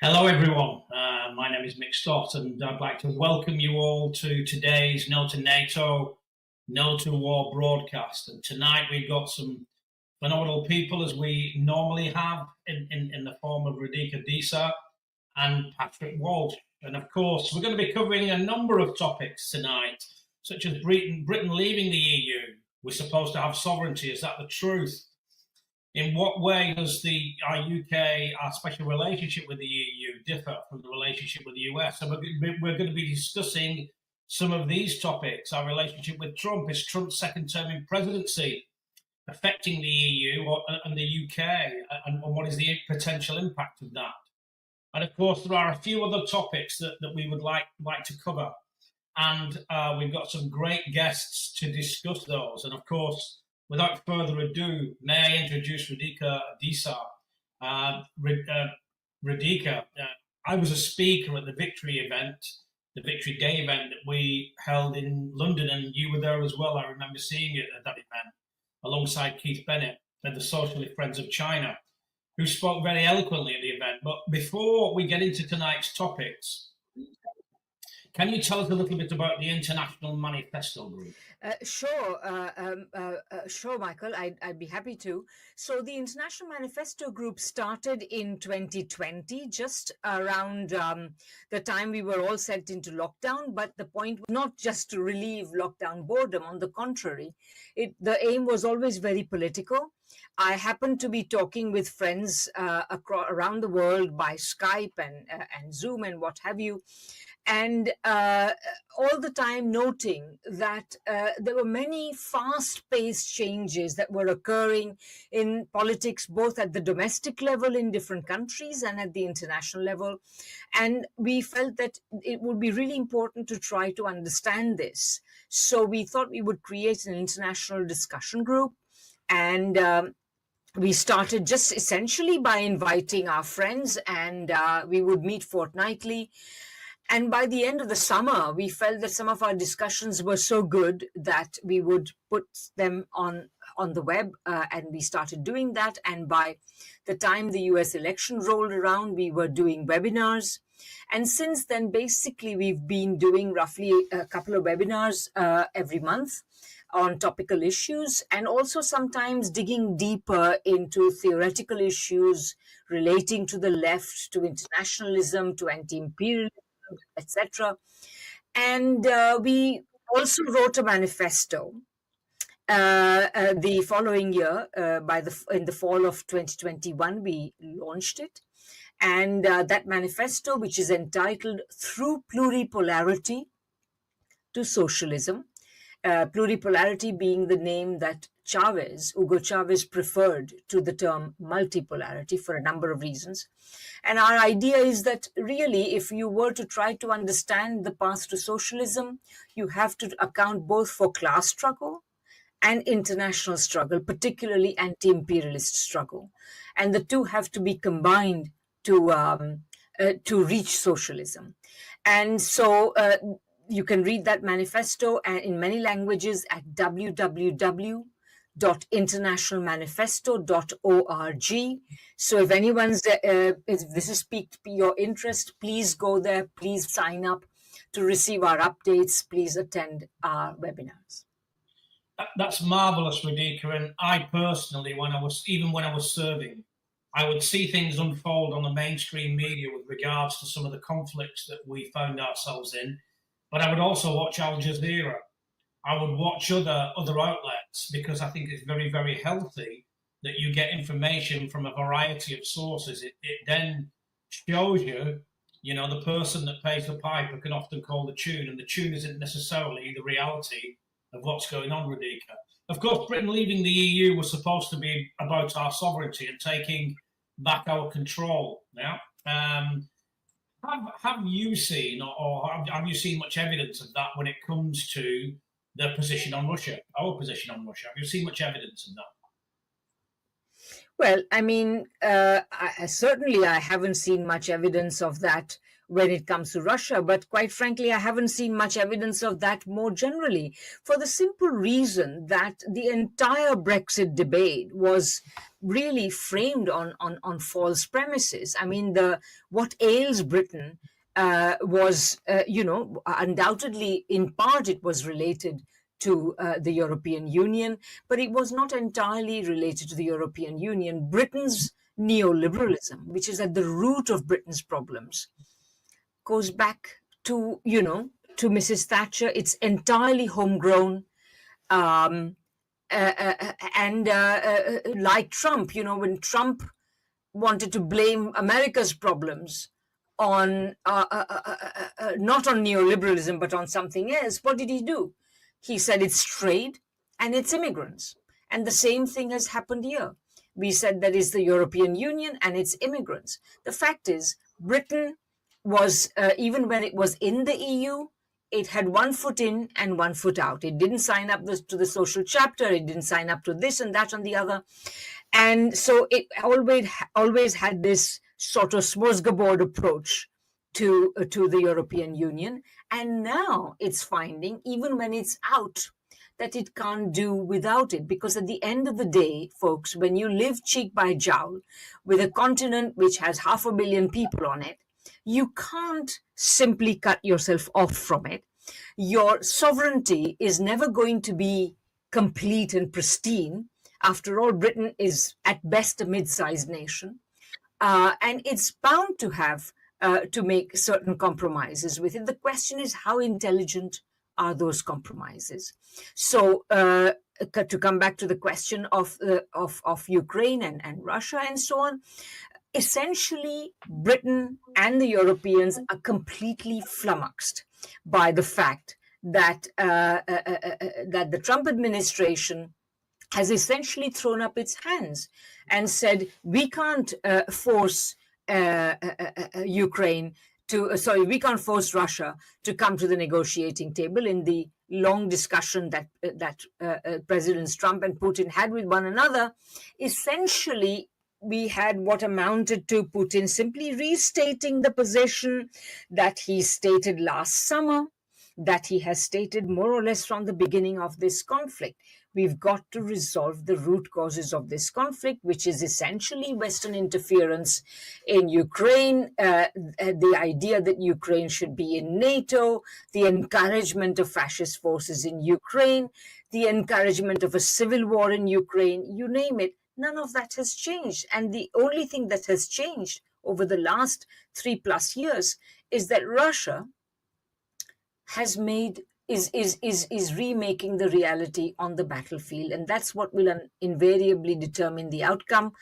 Hello, everyone. My name is Mick Stott, and I'd like to welcome you all to today's No2Nato, No to War broadcast. And tonight we've got some phenomenal people, as we normally have, in the form of Radhika, Desia and Patrick Walsh. And of course, we're going to be covering a number of topics tonight, such as Britain leaving the EU. We're supposed to have sovereignty. Is that the truth? In what way does our UK, our special relationship with the EU, differ from the relationship with the US? So we're going to be discussing some of these topics. Our relationship with Trump. Is Trump's second term in presidency affecting the EU and the UK? And what is the potential impact of that? And of course, there are a few other topics that we would like to cover. And we've got some great guests to discuss those. And of course, without further ado, may I introduce Radhika, Desia. Radhika, I was a speaker at the Victory Day event that we held in London, and you were there as well. I remember seeing you at that event alongside Keith Bennett and the Socialist Friends of China, who spoke very eloquently at the event. But before we get into tonight's topics, can you tell us a little bit about the International Manifesto Group? Sure, Michael. I'd be happy to. So the International Manifesto Group started in 2020, just around the time we were all sent into lockdown. But the point was not just to relieve lockdown boredom. On the contrary, the aim was always very political. I happened to be talking with friends around the world by Skype and Zoom and what have you. And all the time noting that there were many fast-paced changes that were occurring in politics, both at the domestic level in different countries and at the international level. And we felt that it would be really important to try to understand this. So we thought we would create an international discussion group. And we started just essentially by inviting our friends, and we would meet fortnightly. And by the end of the summer, we felt that some of our discussions were so good that we would put them on the web, and we started doing that. And by the time the US election rolled around, we were doing webinars. And since then, basically, we've been doing roughly a couple of webinars every month on topical issues, and also sometimes digging deeper into theoretical issues relating to the left, to internationalism, to anti-imperialism, etc. And we also wrote a manifesto the following year. In the fall of 2021, we launched it. And that manifesto, which is entitled Through Pluripolarity to Socialism, pluripolarity being the name that Hugo Chavez preferred to the term multipolarity for a number of reasons. And our idea is that really, if you were to try to understand the path to socialism, you have to account both for class struggle and international struggle, particularly anti-imperialist struggle. And the two have to be combined to reach socialism. And so you can read that manifesto in many languages at www.internationalmanifesto.org. So if if this has piqued your interest, please go there, please sign up to receive our updates, please attend our webinars. That's marvelous, Radhika. And I personally, when I was serving, I would see things unfold on the mainstream media with regards to some of the conflicts that we found ourselves in. But I would also watch Al Jazeera. I would watch other outlets, because I think it's very, very healthy that you get information from a variety of sources. It then shows you, the person that pays the piper can often call the tune, and the tune isn't necessarily the reality of what's going on, Radhika. Of course, Britain leaving the EU was supposed to be about our sovereignty and taking back our control. Yeah. Have you seen, or have you seen much evidence of that when it comes to their position on Russia, our position on Russia? Have you seen much evidence of that? Well, I mean, certainly I haven't seen much evidence of that when it comes to Russia. But quite frankly, I haven't seen much evidence of that more generally, for the simple reason that the entire Brexit debate was really framed on false premises. I mean, what ails Britain was, undoubtedly, in part, it was related to the European Union, but it was not entirely related to the European Union. Britain's neoliberalism, which is at the root of Britain's problems, goes back to, to Mrs. Thatcher. It's entirely homegrown. Um, and like Trump, when Trump wanted to blame America's problems on not on neoliberalism but on something else, what did he do? He said it's trade and it's immigrants. And the same thing has happened here. We said that it's the European Union and it's immigrants. The fact is, Britain was, even when it was in the EU, it had one foot in and one foot out. It didn't sign up to the social chapter. It didn't sign up to this and that and the other. And so it always had this sort of smorgasbord approach to the European Union. And now it's finding, even when it's out, that it can't do without it. Because at the end of the day, folks, when you live cheek by jowl with a continent which has 500 million people on it, you can't simply cut yourself off from it. Your sovereignty is never going to be complete and pristine. After all, Britain is at best a mid-sized nation, and it's bound to have to make certain compromises with it. The question is, how intelligent are those compromises? So to come back to the question of Ukraine and Russia and so on, essentially, Britain and the Europeans are completely flummoxed by the fact that that the Trump administration has essentially thrown up its hands and said, we can't force Ukraine to, we can't force Russia to come to the negotiating table. In the long discussion that Presidents Trump and Putin had with one another, essentially, we had what amounted to Putin simply restating the position that he stated last summer, that he has stated more or less from the beginning of this conflict. We've got to resolve the root causes of this conflict, which is essentially Western interference in Ukraine, the idea that Ukraine should be in NATO, the encouragement of fascist forces in Ukraine, the encouragement of a civil war in Ukraine, you name it. None of that has changed. And the only thing that has changed over the last 3+ years is that Russia has is remaking the reality on the battlefield. And that's what will invariably determine the outcome.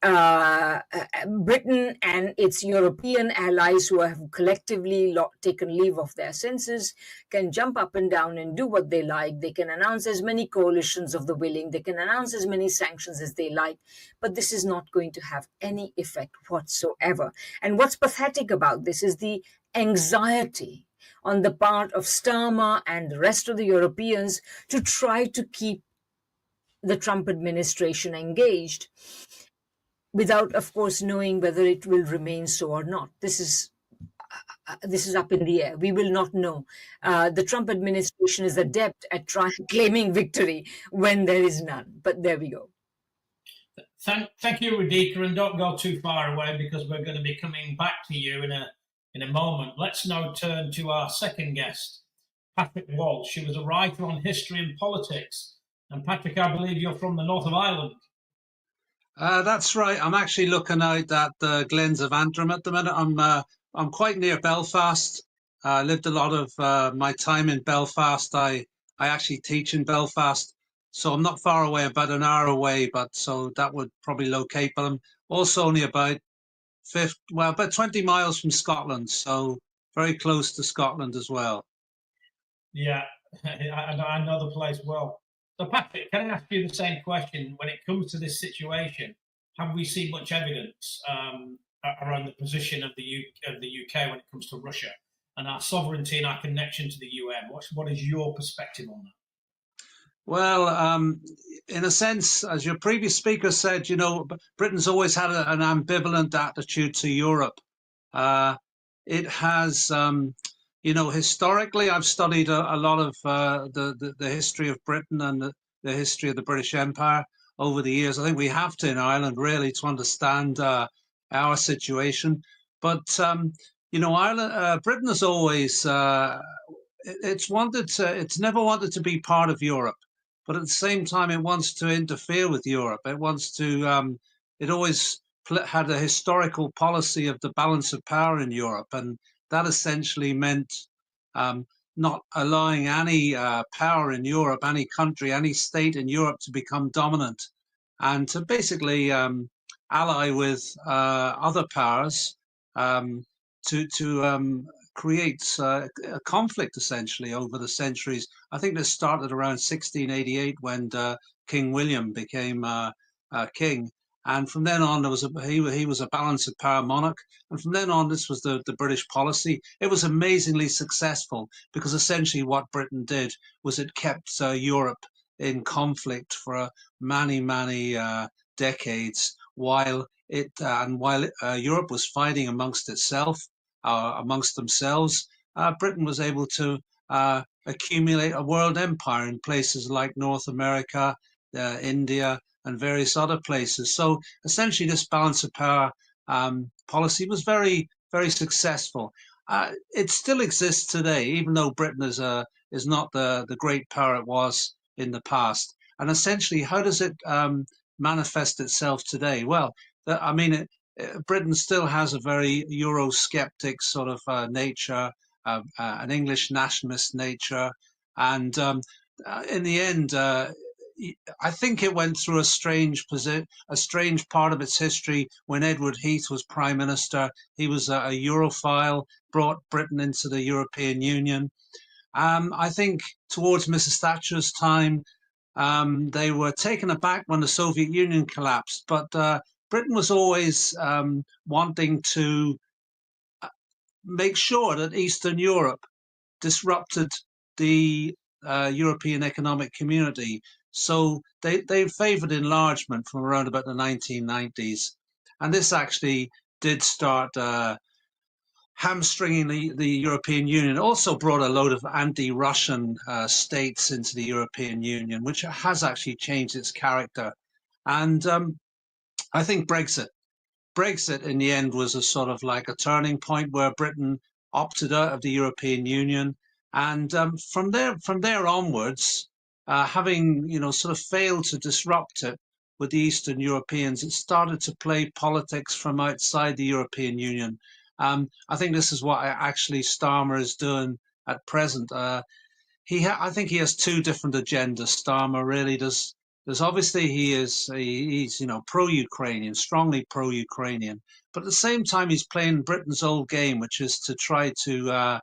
Britain and its European allies, who have collectively taken leave of their senses, can jump up and down and do what they like. They can announce as many coalitions of the willing. They can announce as many sanctions as they like. But this is not going to have any effect whatsoever. And what's pathetic about this is the anxiety on the part of Starmer and the rest of the Europeans to try to keep the Trump administration engaged, without, of course, knowing whether it will remain so or not. This is up in the air. We will not know. The Trump administration is adept at claiming victory when there is none. But there we go. Thank you, Radhika, and don't go too far away, because we're going to be coming back to you in a moment. Let's now turn to our second guest, Patrick Walsh. He was a writer on history and politics. And Patrick, I believe you're from the north of Ireland. That's right. I'm actually looking out at the Glens of Antrim at the minute. I'm quite near Belfast. I lived a lot of my time in Belfast. I actually teach in Belfast, so I'm not far away, about an hour away. But so that would probably locate. But I'm also only about 20 miles from Scotland, so very close to Scotland as well. Yeah, I know the place well. So, Patrick, can I ask you the same question? When it comes to this situation, have we seen much evidence around the position of the UK when it comes to Russia and our sovereignty and our connection to the UN? What is your perspective on that? Well, in a sense, as your previous speaker said, Britain's always had an ambivalent attitude to Europe. it has, historically, I've studied a lot of the history of Britain and the history of the British Empire over the years. I think we have to in Ireland really to understand our situation. But Ireland, Britain has always it's never wanted to be part of Europe, but at the same time, it wants to interfere with Europe. It wants to. It always had a historical policy of the balance of power in Europe, and that essentially meant not allowing any power in Europe, any country, any state in Europe to become dominant, and to basically ally with other powers to create a conflict essentially over the centuries. I think this started around 1688 when King William became king. And from then on, he was a balance of power monarch. And from then on, this was the British policy. It was amazingly successful because essentially what Britain did was it kept Europe in conflict for many decades while Europe was fighting amongst itself, amongst themselves. Britain was able to accumulate a world empire in places like North America, India, and various other places. So essentially, this balance of power policy was very, very successful. It still exists today, even though Britain is not the great power it was in the past. And essentially, how does it manifest itself today? Well, Britain still has a very Eurosceptic sort of nature, an English nationalist nature, and in the end, I think it went through a strange part of its history when Edward Heath was prime minister. He was a Europhile, brought Britain into the European Union. I think towards Mrs. Thatcher's time, they were taken aback when the Soviet Union collapsed, but Britain was always wanting to make sure that Eastern Europe disrupted the European Economic Community. So they favoured enlargement from around about the 1990s. And this actually did start hamstringing the European Union. It also brought a load of anti-Russian states into the European Union, which has actually changed its character. And I think Brexit in the end was a sort of like a turning point where Britain opted out of the European Union, and from there onwards, having sort of failed to disrupt it with the Eastern Europeans, it started to play politics from outside the European Union. I think this is what actually Starmer is doing at present. I think he has two different agendas. Starmer really does. There's obviously he's pro-Ukrainian, strongly pro-Ukrainian, but at the same time he's playing Britain's old game, which is to try to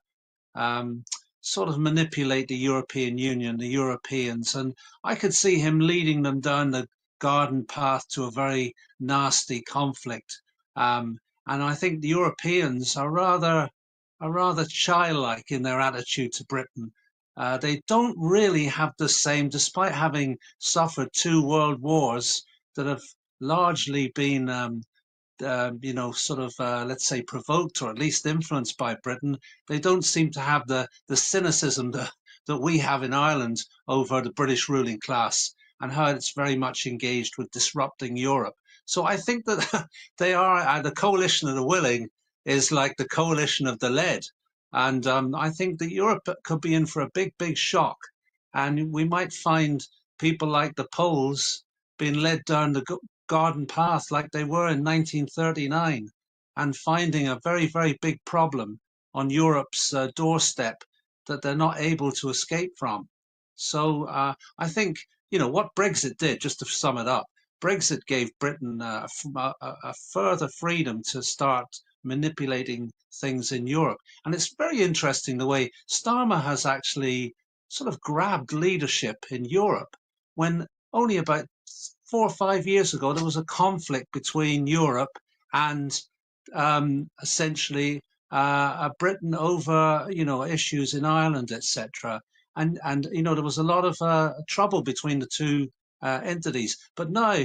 sort of manipulate the European Union, the Europeans, and I could see him leading them down the garden path to a very nasty conflict. And I think the Europeans are rather childlike in their attitude to Britain. They don't really have the same, despite having suffered two world wars that have largely been, let's say, provoked or at least influenced by Britain. They don't seem to have the cynicism that we have in Ireland over the British ruling class and how it's very much engaged with disrupting Europe. So I think that they are the coalition of the willing is like the coalition of the led. And I think that Europe could be in for a big shock. And we might find people like the Poles being led down the garden path like they were in 1939 and finding a very big problem on Europe's doorstep that they're not able to escape from. So I think, what Brexit did, just to sum it up, Brexit gave Britain a further freedom to start manipulating things in Europe. And it's very interesting the way Starmer has actually sort of grabbed leadership in Europe when only about 4 or 5 years ago there was a conflict between Europe and essentially Britain over issues in Ireland, etc. And there was a lot of trouble between the two entities. But now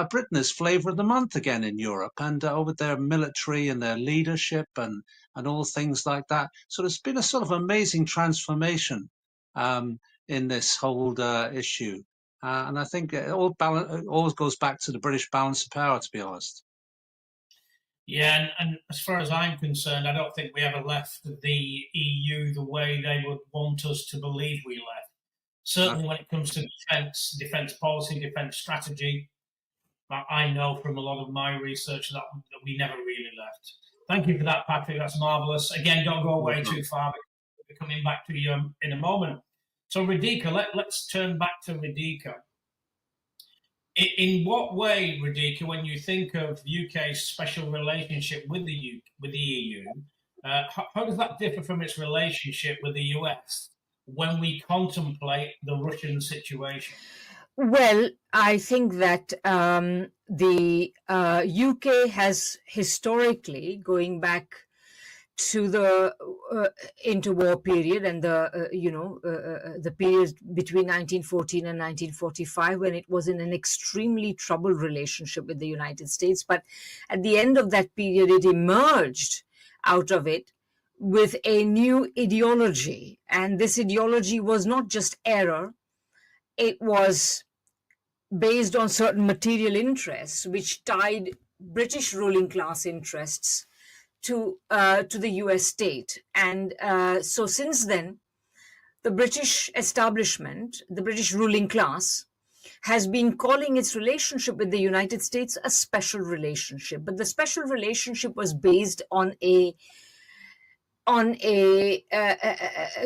Britain is flavour of the month again in Europe, and with their military and their leadership and all things like that. So there's been a sort of amazing transformation in this whole issue. And I think it always goes back to the British balance of power, to be honest. Yeah, and as far as I'm concerned, I don't think we ever left the EU the way they would want us to believe we left. Certainly when it comes to defence policy, defence strategy, I know from a lot of my research that we never really left. Thank you for that, Patrick. That's marvellous. Again, don't go away too far. We're coming back to you in a moment. So, Radhika, let's turn back to Radhika. In what way, Radhika, when you think of UK's special relationship with the EU, how does that differ from its relationship with the US when we contemplate the Russian situation? Well, I think that the UK has historically, going back to the interwar period and the period between 1914 and 1945, when it was in an extremely troubled relationship with the United States. But at the end of that period, it emerged out of it with a new ideology. And this ideology was not just error, it was based on certain material interests, which tied British ruling class interests to the US state. And so since then, the British establishment, the British ruling class, has been calling its relationship with the United States a special relationship. But the special relationship was based on a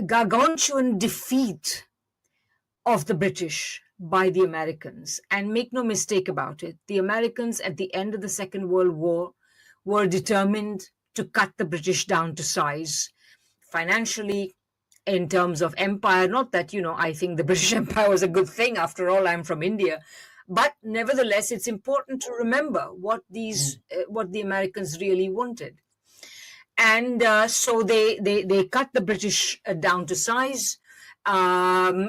gargantuan defeat of the British by the Americans. And make no mistake about it, the Americans at the end of the Second World War were determined to cut the British down to size financially, in terms of empire. Not that, I think the British Empire was a good thing. After all, I'm from India. But nevertheless, it's important to remember what the Americans really wanted. And so they cut the British down to size,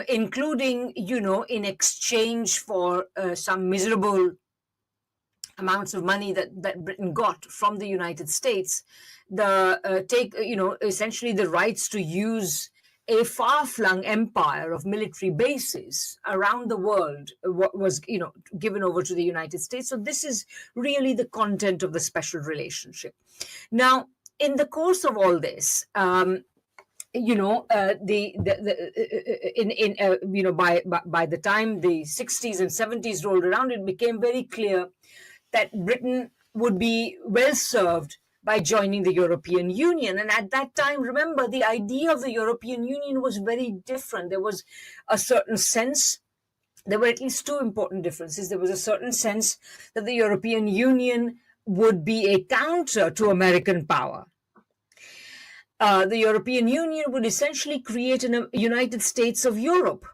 including, in exchange for some miserable amounts of money that Britain got from the United States, essentially the rights to use a far-flung empire of military bases around the world was, given over to the United States. So this is really the content of the special relationship. Now, in the course of all this, by the time the 60s and 70s rolled around, it became very clear that Britain would be well served by joining the European Union. And at that time, remember, the idea of the European Union was very different. There was a certain sense, there were at least two important differences. There was a certain sense that the European Union would be a counter to American power. The European Union would essentially create a United States of Europe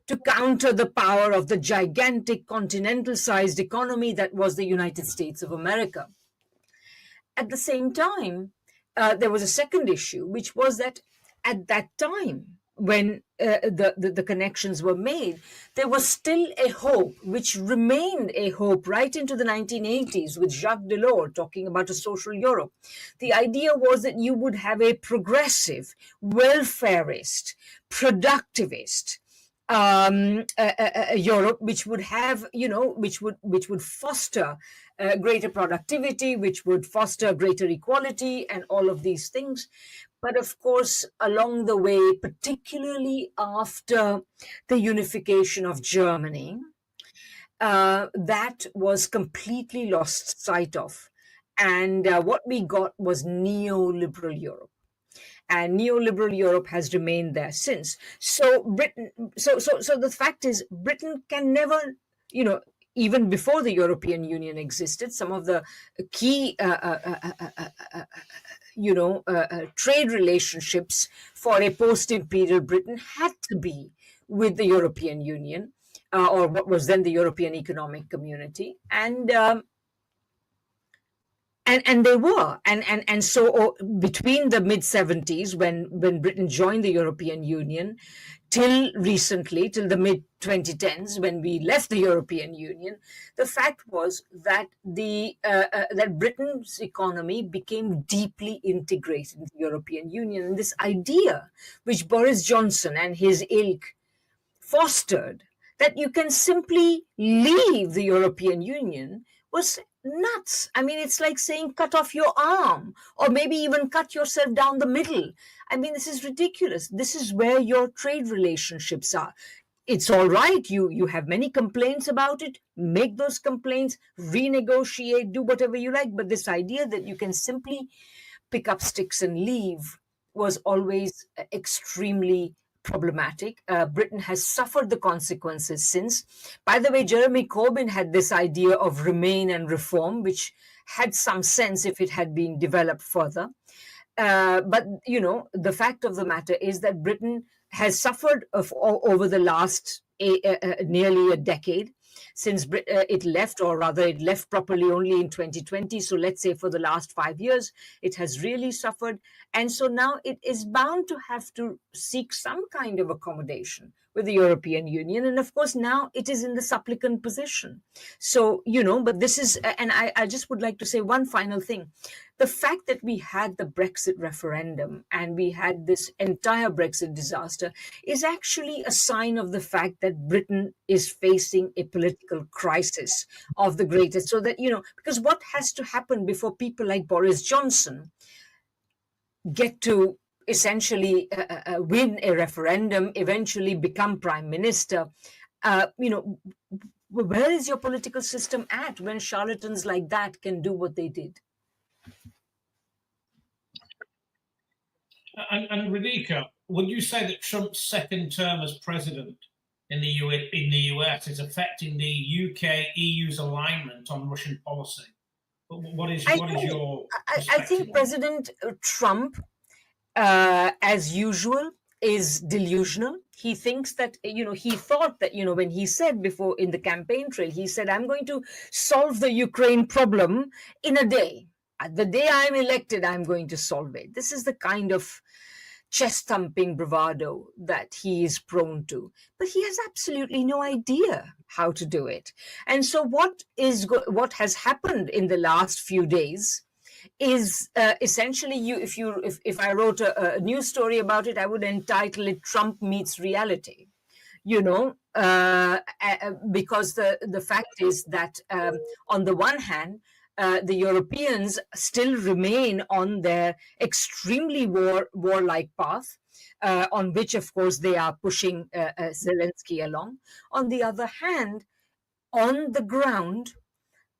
to counter the power of the gigantic continental-sized economy that was the United States of America. At the same time, there was a second issue, which was that at that time, when the connections were made, there was still a hope, which remained a hope right into the 1980s with Jacques Delors talking about a social Europe. The idea was that you would have a progressive, welfarist, productivist Europe, which would have, which would foster greater productivity, which would foster greater equality, and all of these things. But of course, along the way, particularly after the unification of Germany, that was completely lost sight of. And what we got was neoliberal Europe. And neoliberal Europe has remained there since. So Britain, so the fact is, Britain can never, even before the European Union existed, some of the key, trade relationships for a post-imperial Britain had to be with the European Union, or what was then the European Economic Community, and they were, and so between the mid-70s, when Britain joined the European Union, till recently, till the mid 2010s, when we left the European Union, the fact was that that Britain's economy became deeply integrated in the European Union. And this idea, which Boris Johnson and his ilk fostered, that you can simply leave the European Union, was nuts. I mean, it's like saying cut off your arm, or maybe even cut yourself down the middle. I mean, this is ridiculous. This is where your trade relationships are. It's all right. You have many complaints about it. Make those complaints, renegotiate, do whatever you like. But this idea that you can simply pick up sticks and leave was always extremely problematic. Britain has suffered the consequences since. By the way, Jeremy Corbyn had this idea of remain and reform, which had some sense if it had been developed further. But, you know, the fact of the matter is that Britain has suffered over the last nearly a decade since it left, or rather it left properly only in 2020. So let's say for the last 5 years, it has really suffered. And so now it is bound to have to seek some kind of accommodation with the European Union. And of course, now it is in the supplicant position. So, you know, but this is, and I just would like to say one final thing. The fact that we had the Brexit referendum and we had this entire Brexit disaster is actually a sign of the fact that Britain is facing a political crisis of the greatest. So that, you know, because what has to happen before people like Boris Johnson get to essentially win a referendum, eventually become prime minister, you know, where is your political system at when charlatans like that can do what they did? And Radhika, would you say that Trump's second term as president in the US is affecting the UK-EU's alignment on Russian policy? What is your perspective? I think President Trump, as usual, is delusional. He thinks that, you know, he thought that, you know, when he said before in the campaign trail, he said, I'm going to solve the Ukraine problem in a day. The day I'm elected, I'm going to solve it. This is the kind of chest-thumping bravado that he is prone to. But he has absolutely no idea how to do it. And so what has happened in the last few days is essentially, if I wrote a news story about it, I would entitle it Trump Meets Reality. You know, because the fact is that on the one hand, the Europeans still remain on their extremely warlike path, on which, of course, they are pushing Zelensky along. On the other hand, on the ground,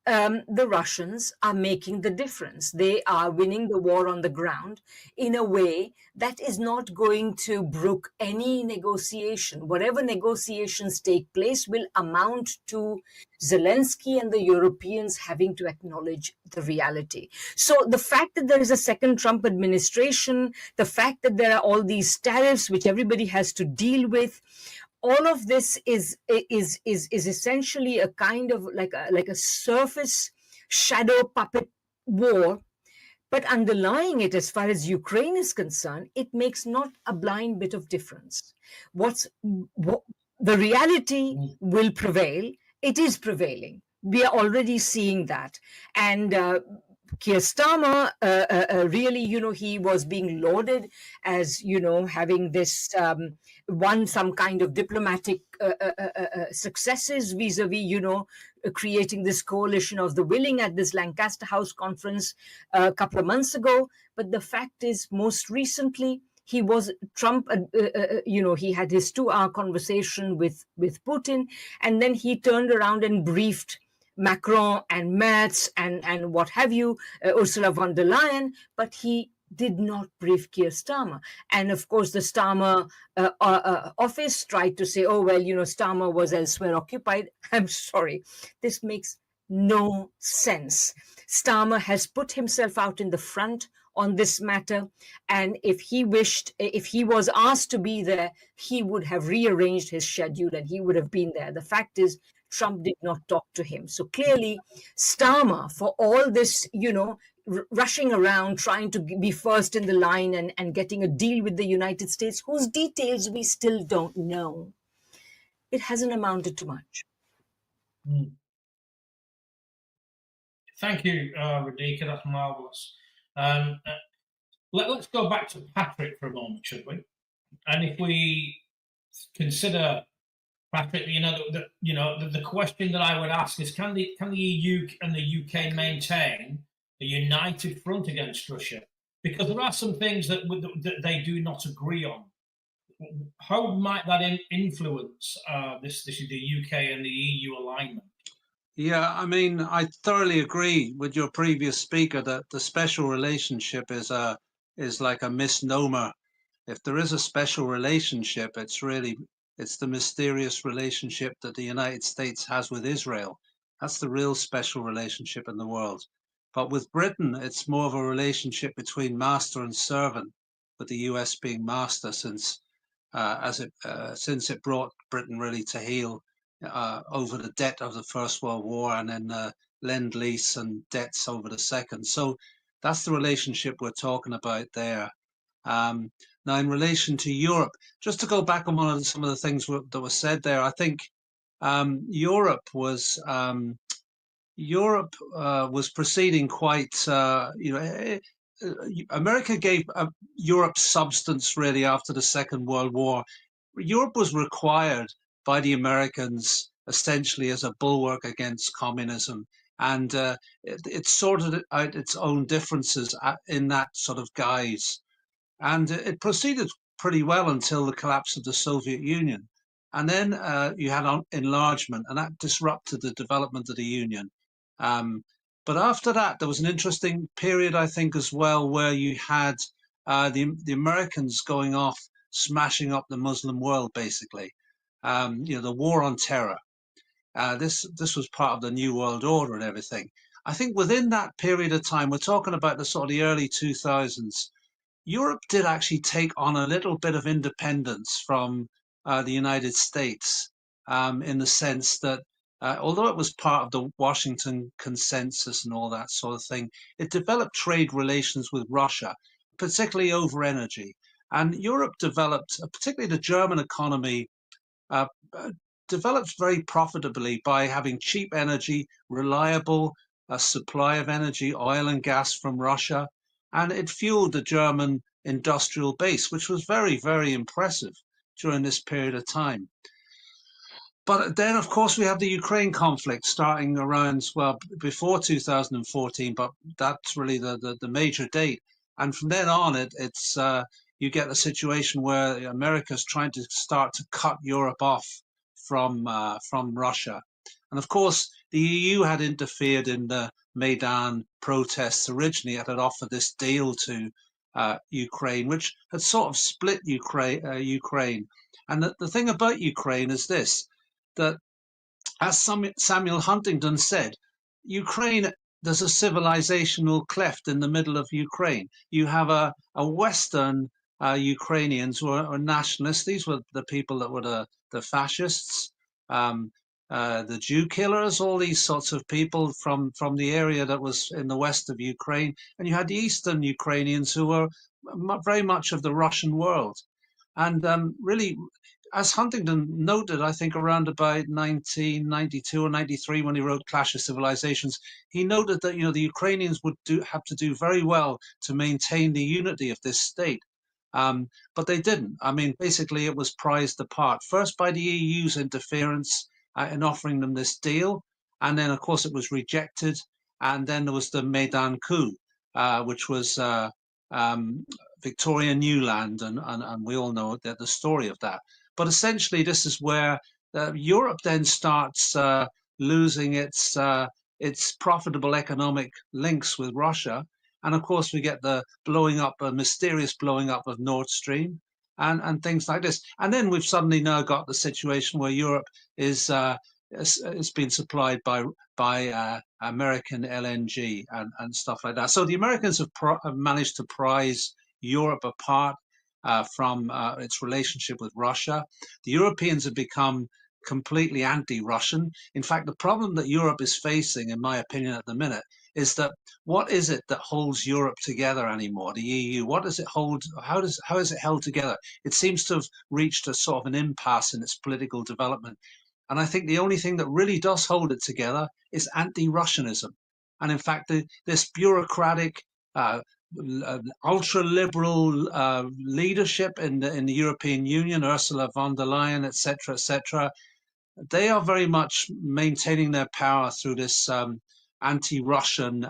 the Russians are making the difference. They are winning the war on the ground in a way that is not going to brook any negotiation. Whatever negotiations take place will amount to Zelensky and the Europeans having to acknowledge the reality. So the fact that there is a second Trump administration, the fact that there are all these tariffs which everybody has to deal with, all of this is essentially a kind of like a surface shadow puppet war. But underlying it, as far as Ukraine is concerned, it makes not a blind bit of difference. The reality will prevail. It is prevailing. We are already seeing that. And Keir Starmer, really, you know, he was being lauded as, you know, having this won some kind of diplomatic successes vis-a-vis, you know, creating this coalition of the willing at this Lancaster House conference a couple of months ago. But the fact is, most recently, Trump, you know, he had his 2-hour conversation with Putin, and then he turned around and briefed Macron and Merz and what have you, Ursula von der Leyen, but he did not brief Keir Starmer. And of course, the Starmer office tried to say, oh, well, you know, Starmer was elsewhere occupied. I'm sorry, this makes no sense. Starmer has put himself out in the front on this matter. And if he was asked to be there, he would have rearranged his schedule and he would have been there. The fact is, Trump did not talk to him. So clearly, Starmer, for all this, you know, rushing around trying to be first in the line and getting a deal with the United States, whose details we still don't know. It hasn't amounted to much. Thank you, Radhika. That's marvellous. Let's go back to Patrick for a moment, should we? And if we consider, Patrick, the question that I would ask is, can the EU and the UK maintain a united front against Russia? Because there are some things that they do not agree on. How might that influence the UK and the EU alignment? Yeah, I mean, I thoroughly agree with your previous speaker that the special relationship is like a misnomer. If there is a special relationship, it's the mysterious relationship that the United States has with Israel. That's the real special relationship in the world. But with Britain, it's more of a relationship between master and servant, with the US being master since it brought Britain really to heel over the debt of the First World War, and then lend-lease and debts over the Second. So that's the relationship we're talking about there. Now, in relation to Europe, just to go back on some of the things that were said there, I think Europe was proceeding quite, America gave Europe substance really after the Second World War. Europe was required by the Americans essentially as a bulwark against communism, and it sorted out its own differences in that sort of guise. And it proceeded pretty well until the collapse of the Soviet Union. And then you had enlargement, and that disrupted the development of the Union. But after that, there was an interesting period, I think, as well, where you had the Americans going off, smashing up the Muslim world, basically. The war on terror. This was part of the New World Order and everything. I think within that period of time, we're talking about the sort of the early 2000s, Europe did actually take on a little bit of independence from the United States, in the sense that although it was part of the Washington Consensus and all that sort of thing, it developed trade relations with Russia, particularly over energy. And Europe developed, particularly the German economy, uh, developed very profitably by having cheap energy, reliable supply of energy, oil and gas from Russia, and it fueled the German industrial base, which was very, very impressive during this period of time. But then, of course, we have the Ukraine conflict starting around, well, before 2014, but that's really the major date. And from then on, it's you get a situation where America's trying to start to cut Europe off from Russia. And of course, the EU had interfered in the Maidan protests originally. It had offered this deal to Ukraine, which had sort of split Ukraine. And the thing about Ukraine is this, that, as Samuel Huntington said, Ukraine, there's a civilizational cleft in the middle of Ukraine. You have a Western Ukrainians who are nationalists. These were the people that were the fascists, the Jew killers, all these sorts of people from the area that was in the west of Ukraine. And you had the Eastern Ukrainians who were very much of the Russian world. And really, as Huntington noted, I think around about 1992 or 93, when he wrote Clash of Civilizations, he noted that the Ukrainians would have to do very well to maintain the unity of this state. But they didn't. I mean, basically, it was prized apart, first by the EU's interference in offering them this deal, and then, of course, it was rejected. And then there was the Maidan coup, which was Victoria Newland, and we all know the story of that. But essentially, this is where Europe then starts losing its profitable economic links with Russia. And of course, we get the mysterious blowing up of Nord Stream and things like this. And then we've suddenly now got the situation where Europe is being supplied by American LNG and stuff like that. So the Americans have managed to prise Europe apart from its relationship with Russia. The Europeans have become completely anti-Russian. In fact, the problem that Europe is facing, in my opinion, at the minute, is that what is it that holds Europe together anymore? The EU. What does it hold? How is it held together? It seems to have reached a sort of an impasse in its political development. And I think the only thing that really does hold it together is anti-Russianism. And in fact, this bureaucratic, ultra-liberal leadership in the European Union, Ursula von der Leyen, etc., they are very much maintaining their power through this anti-Russian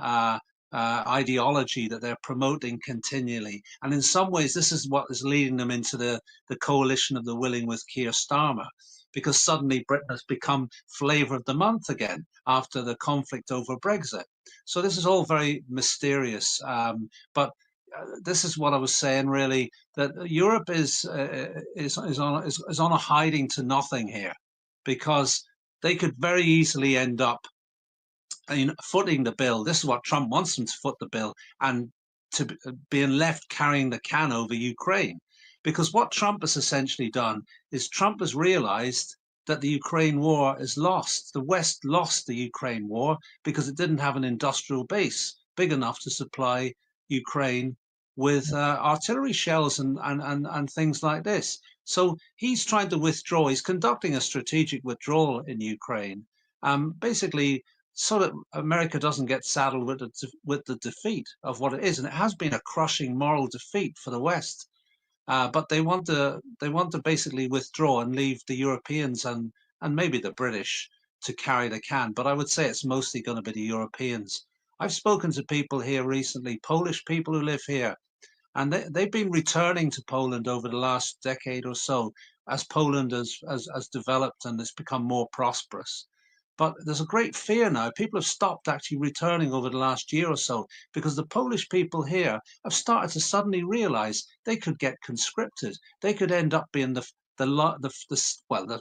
ideology that they're promoting continually. And in some ways, this is what is leading them into the coalition of the willing with Keir Starmer, because suddenly Britain has become flavour of the month again after the conflict over Brexit. So this is all very mysterious. But this is what I was saying, really, that Europe is on a hiding to nothing here, because they could very easily end up footing the bill. This is what Trump wants them to foot the bill, and to being left carrying the can over Ukraine. Because what Trump has essentially done is Trump has realized that the Ukraine war is lost. The West lost the Ukraine war because it didn't have an industrial base big enough to supply Ukraine with artillery shells and things like this. So he's trying to withdraw. He's conducting a strategic withdrawal in Ukraine, basically so that America doesn't get saddled with the defeat of what it is. And it has been a crushing moral defeat for the West. But they want to basically withdraw and leave the Europeans and maybe the British to carry the can. But I would say it's mostly going to be the Europeans. I've spoken to people here recently, Polish people who live here, and they've been returning to Poland over the last decade or so as Poland has developed and has become more prosperous. But there's a great fear now. People have stopped actually returning over the last year or so because the Polish people here have started to suddenly realize they could get conscripted. They could end up being the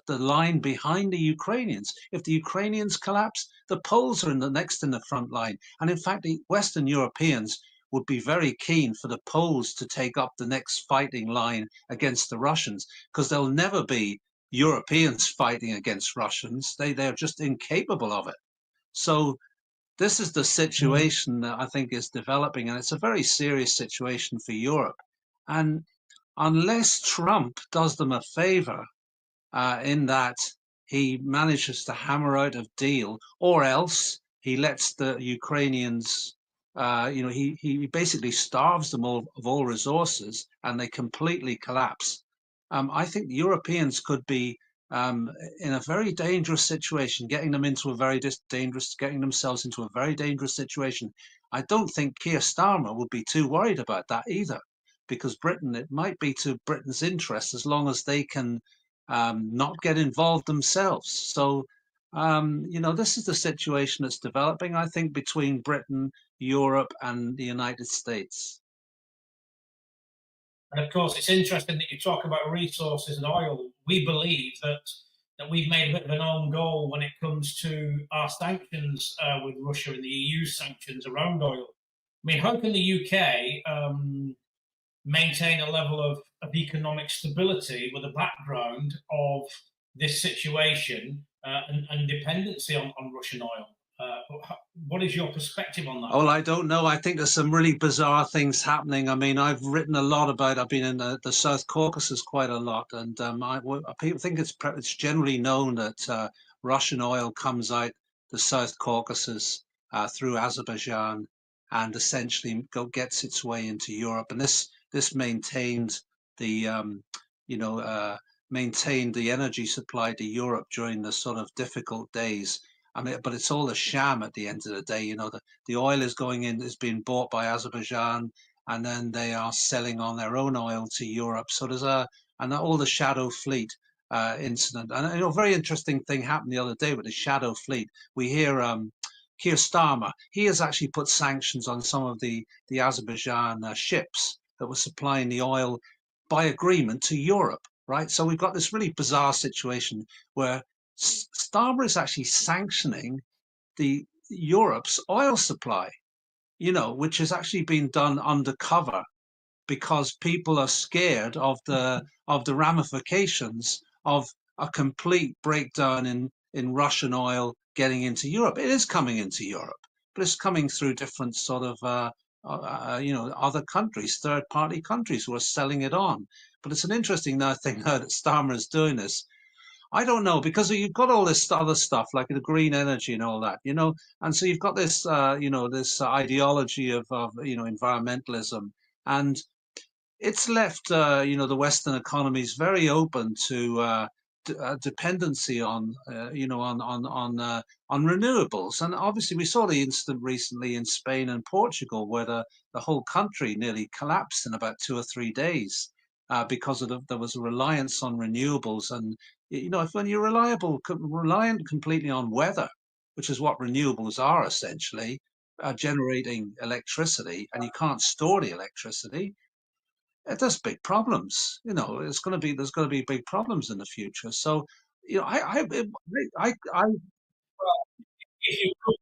line behind the Ukrainians. If the Ukrainians collapse, the Poles are next in the front line. And in fact, the Western Europeans would be very keen for the Poles to take up the next fighting line against the Russians, because there'll never be Europeans fighting against Russians. They're just incapable of it. So this is the situation that I think is developing, and it's a very serious situation for Europe. And unless Trump does them a favor in that he manages to hammer out a deal, or else he lets the Ukrainians he basically starves them of all resources and they completely collapse. I think the Europeans could be in a very dangerous situation, getting themselves into a very dangerous situation. I don't think Keir Starmer would be too worried about that either, because it might be to Britain's interest as long as they can not get involved themselves. So this is the situation that's developing, I think, between Britain, Europe, and the United States. And of course, it's interesting that you talk about resources and oil. We believe that we've made a bit of an own goal when it comes to our sanctions with Russia and the EU sanctions around oil. I mean, how can the UK maintain a level of economic stability with a background of this situation and dependency on Russian oil? What is your perspective on that? Well, I don't know. I think there's some really bizarre things happening. I mean, I've written a lot about. I've been in the South Caucasus quite a lot, and people think it's generally known that Russian oil comes out the South Caucasus through Azerbaijan and essentially gets its way into Europe. And this maintained the maintained the energy supply to Europe during the sort of difficult days. I mean, but it's all a sham at the end of the day. The oil is being bought by Azerbaijan, and then they are selling on their own oil to Europe. So there's all the shadow fleet incident. And a very interesting thing happened the other day with the shadow fleet. We hear Keir Starmer, he has actually put sanctions on some of the Azerbaijan ships that were supplying the oil by agreement to Europe, right? So we've got this really bizarre situation where Starmer is actually sanctioning the Europe's oil supply, which has actually been done undercover because people are scared of the ramifications of a complete breakdown in Russian oil getting into Europe. It is coming into Europe, but it's coming through different sort of, other countries, third-party countries who are selling it on. But it's an interesting thing now that Starmer is doing this. I don't know, because you've got all this other stuff like the green energy and all that, and so you've got this, this ideology of environmentalism, and it's left, the Western economies very open to dependency on, on renewables. And obviously, we saw the incident recently in Spain and Portugal, where the whole country nearly collapsed in about 2 or 3 days because there was a reliance on renewables. And if when you're reliant completely on weather, which is what renewables are essentially, generating electricity, and you can't store the electricity, there's big problems. There's going to be big problems in the future. So, I If you could,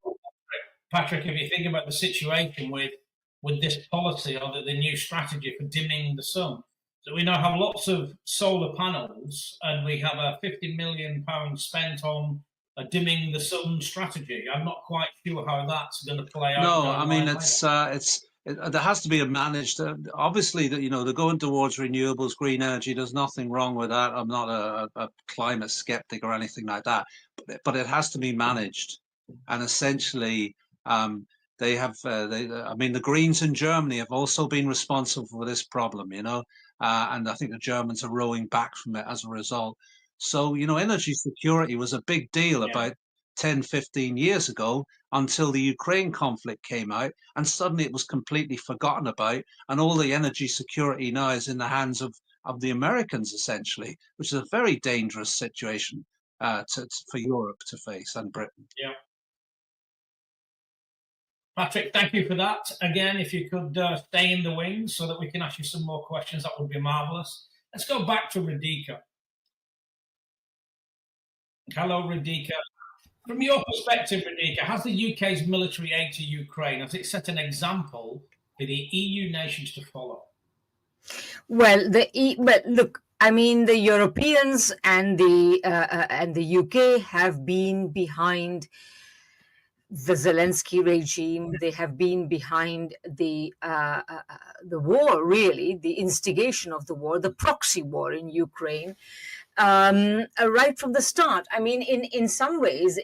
Patrick, if you think about the situation with this policy or the new strategy for dimming the sun, so we now have lots of solar panels, and we have a £50 million spent on a dimming the sun strategy. I'm not quite sure how that's going to play out. No, I mean there has to be a managed. Obviously, that they're going towards renewables, green energy. There's nothing wrong with that. I'm not a climate skeptic or anything like that, but it has to be managed. And essentially, they have. The Greens in Germany have also been responsible for this problem. And I think the Germans are rowing back from it as a result. So energy security was a big deal about 10, 15 years ago, until the Ukraine conflict came out, and suddenly it was completely forgotten about, and all the energy security now is in the hands of the Americans, essentially, which is a very dangerous situation for Europe to face, and Britain. Yeah. Patrick, thank you for that. Again, if you could stay in the wings so that we can ask you some more questions, that would be marvellous. Let's go back to Radhika. Hello, Radhika. From your perspective, Radhika, has the UK's military aid to Ukraine, has it set an example for the EU nations to follow? Well, but look, I mean, the Europeans and the UK have been behind the Zelensky regime. They have been behind the war, really, the instigation of the war, the proxy war in Ukraine. Right from the start. I mean, in some ways,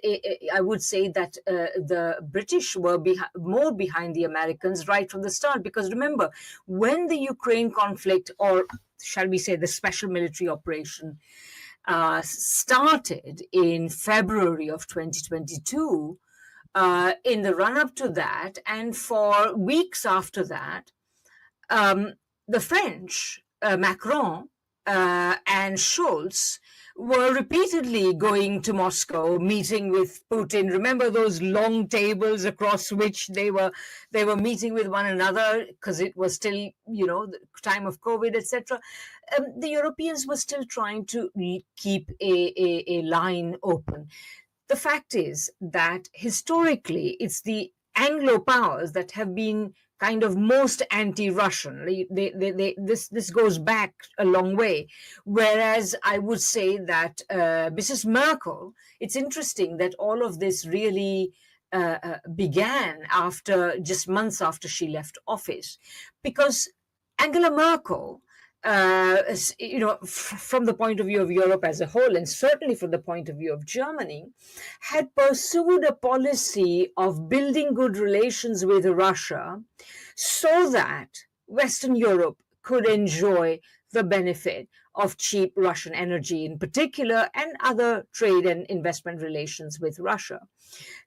I would say that the British were more behind the Americans right from the start, because remember, when the Ukraine conflict, or shall we say the special military operation, started in February of 2022, in the run-up to that, and for weeks after that, the French, Macron, and Scholz were repeatedly going to Moscow, meeting with Putin. Remember those long tables across which they were meeting with one another, because it was still, the time of COVID, etc. The Europeans were still trying to keep a line open. The fact is that historically, it's the Anglo powers that have been kind of most anti-Russian. This goes back a long way. Whereas I would say that Mrs. Merkel, it's interesting that all of this really began just months after she left office, because Angela Merkel, from the point of view of Europe as a whole, and certainly from the point of view of Germany, had pursued a policy of building good relations with Russia so that Western Europe could enjoy the benefit of cheap Russian energy in particular, and other trade and investment relations with Russia.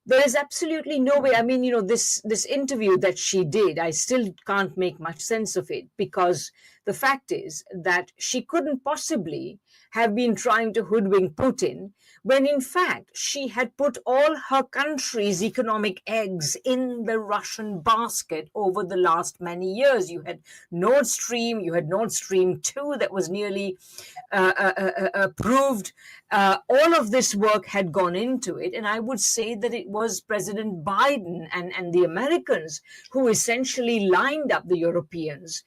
There is absolutely no way. I mean, this interview that she did, I still can't make much sense of it, because the fact is that she couldn't possibly have been trying to hoodwink Putin, when in fact she had put all her country's economic eggs in the Russian basket over the last many years. You had Nord Stream, you had Nord Stream 2 that was nearly approved. All of this work had gone into it, and I would say that it was President Biden and the Americans who essentially lined up the Europeans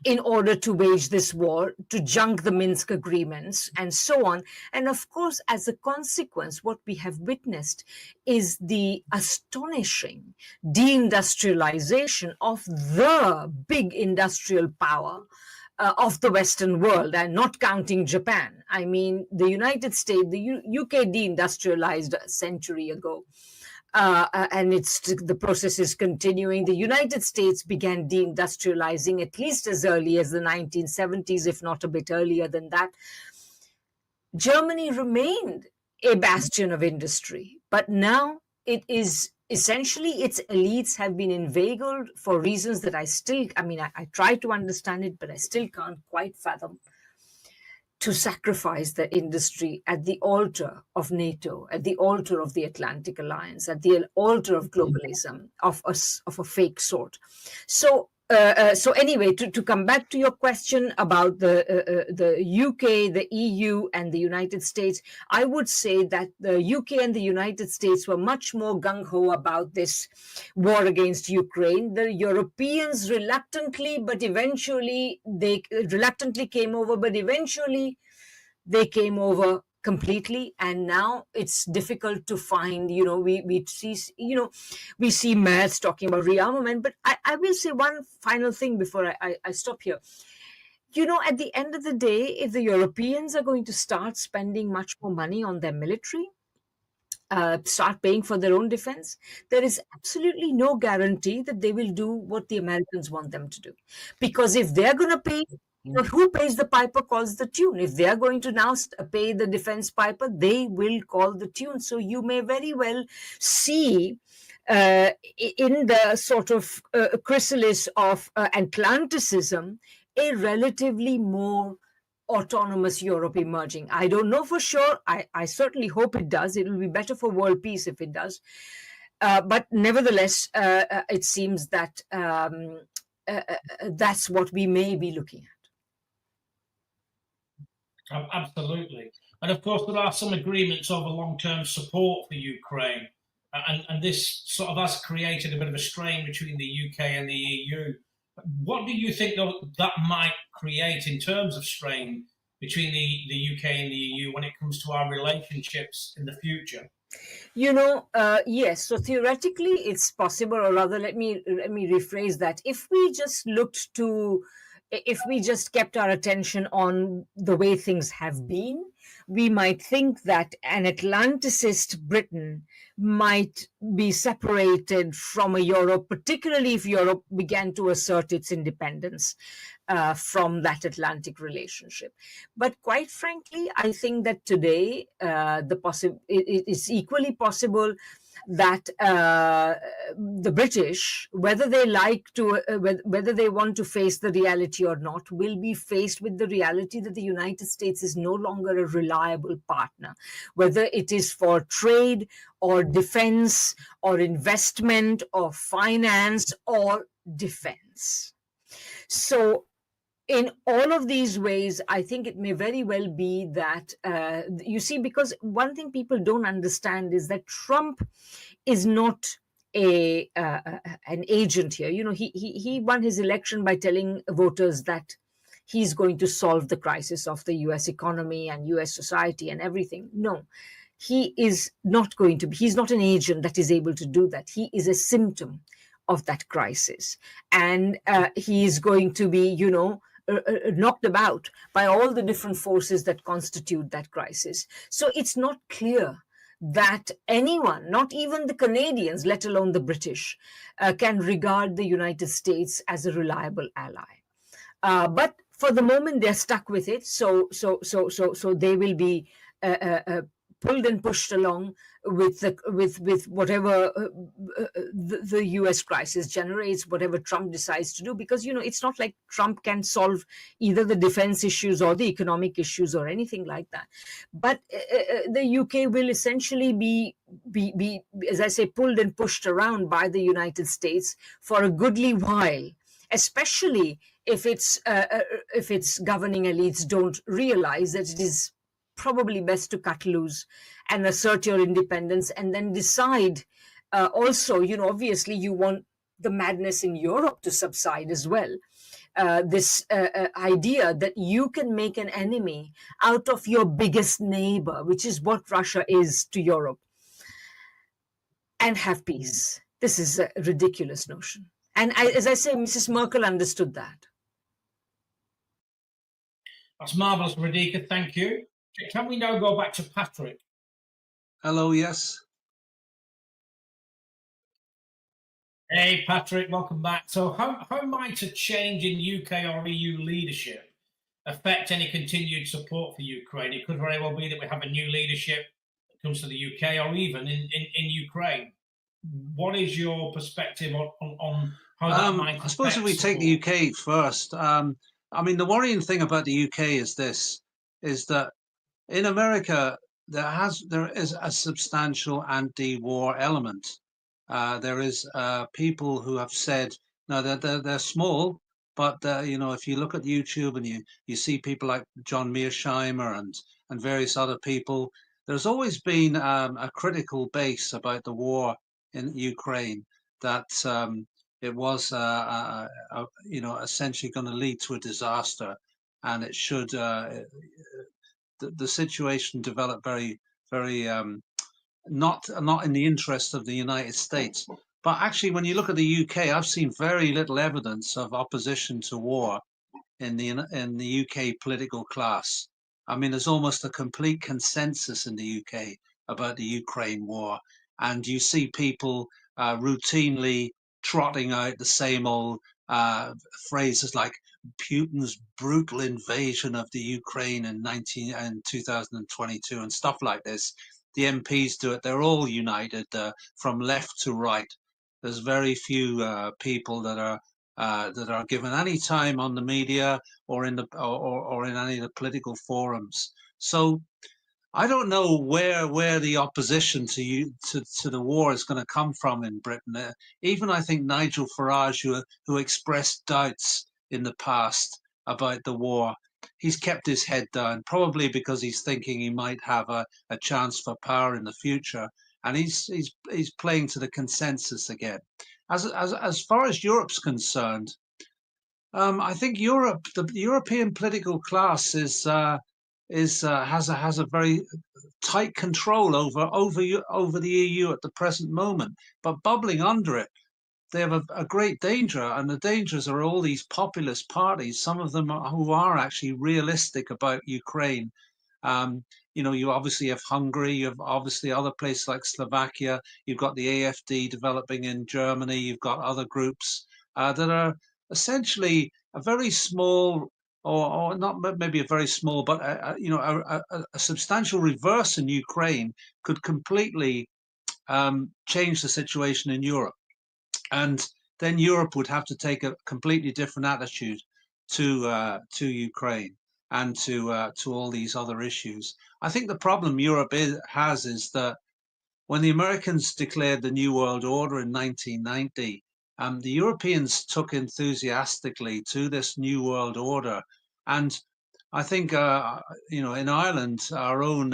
in order to wage this war, to junk the Minsk agreements and so on. And of course, as a consequence, what we have witnessed is the astonishing deindustrialization of the big industrial power of the Western world, and not counting Japan. I mean, the United States, the UK deindustrialized a century ago. And the process is continuing. The United States began deindustrializing at least as early as the 1970s, if not a bit earlier than that. Germany remained a bastion of industry, but now it is essentially, its elites have been inveigled for reasons that I try to understand it, but I still can't quite fathom, to sacrifice the industry at the altar of NATO, at the altar of the Atlantic Alliance, at the altar of globalism of a fake sort. So anyway, to come back to your question about the UK, the EU, and the United States, I would say that the UK and the United States were much more gung-ho about this war against Ukraine. The Europeans reluctantly came over, but eventually they came over completely, and now it's difficult to find, we see Merz talking about rearmament, but I will say one final thing before I stop here. At the end of the day, if the Europeans are going to start spending much more money on their military, start paying for their own defense, there is absolutely no guarantee that they will do what the Americans want them to do. Because if they're going to pay, who pays the piper calls the tune. If they are going to now pay the defense piper, they will call the tune. So you may very well see in the sort of chrysalis of Atlanticism, a relatively more autonomous Europe emerging. I don't know for sure. I certainly hope it does. It will be better for world peace if it does. But nevertheless, it seems that that's what we may be looking at. Absolutely. And of course, there are some agreements over long-term support for Ukraine. And this sort of has created a bit of a strain between the UK and the EU. What do you think that might create in terms of strain between the UK and the EU when it comes to our relationships in the future? Yes. So theoretically, it's possible, or rather, let me rephrase that. If we just kept our attention on the way things have been, we might think that an Atlanticist Britain might be separated from a Europe, particularly if Europe began to assert its independence from that Atlantic relationship. But quite frankly, I think that today it is equally possible that the British, whether they whether they want to face the reality or not, will be faced with the reality that the United States is no longer a reliable partner, whether it is for trade or defense or investment or finance or defense. So in all of these ways, I think it may very well be that, because one thing people don't understand is that Trump is not an agent here. He won his election by telling voters that he's going to solve the crisis of the US economy and US society and everything. No, he is not going to be. He's not an agent that is able to do that. He is a symptom of that crisis. And he is going to be, knocked about by all the different forces that constitute that crisis. So it's not clear that anyone, not even the Canadians, let alone the British, can regard the United States as a reliable ally. But for the moment, they're stuck with it. So they will be pulled and pushed along with whatever the US crisis generates, whatever Trump decides to do, because it's not like Trump can solve either the defense issues or the economic issues or anything like that. But the UK will essentially be, as I say, pulled and pushed around by the United States for a goodly while, especially if its governing elites don't realize that it is probably best to cut loose and assert your independence, and then decide also, obviously you want the madness in Europe to subside as well. this idea that you can make an enemy out of your biggest neighbor, which is what Russia is to Europe, and have peace. This is a ridiculous notion. And as I say, Mrs. Merkel understood that. That's marvellous, Radhika. Thank you. Can we now go back to Patrick? Hello, yes. Hey, Patrick, welcome back. So how might a change in UK or EU leadership affect any continued support for Ukraine? It could very well be that we have a new leadership that comes to the UK or even in Ukraine. What is your perspective on how that might affect I suppose if we take the UK first, I mean, the worrying thing about the UK is this, is that in America, there is a substantial anti-war element. There is people who have said, no, they're small, but you know, if you look at YouTube and you see people like John Mearsheimer and various other people, there's always been a critical base about the war in Ukraine, that it was you know, essentially going to lead to a disaster, and it should the situation developed very not in the interest of the United States. But actually, when you look at the UK, I've seen very little evidence of opposition to war in the UK political class. I mean, there's almost a complete consensus in the UK about the Ukraine war, and you see people routinely trotting out the same old phrases like Putin's brutal invasion of the Ukraine in 2022 and stuff like this. The MPs do it; they're all united from left to right. There's very few people that are given any time on the media or in any of the political forums. So I don't know where the opposition to the war is going to come from in Britain. Even I think Nigel Farage, who expressed doubts in the past about the war, he's kept his head down, probably because he's thinking he might have a chance for power in the future, and he's playing to the consensus again. As far as Europe's concerned, I think the European political class has a very tight control over the EU at the present moment. But bubbling under it, they have a great danger, and the dangers are all these populist parties. Some of them who are actually realistic about Ukraine. You know, you obviously have Hungary, you have obviously other places like Slovakia, you've got the AfD developing in Germany, you've got other groups that are essentially a very small, or not maybe a very small, but you know, a substantial reverse in Ukraine could completely change the situation in Europe. And then Europe would have to take a completely different attitude to Ukraine and to all these other issues. I think the problem Europe has is that when the Americans declared the New World Order in 1990, the Europeans took enthusiastically to this New World Order. And I think, you know, in Ireland, our own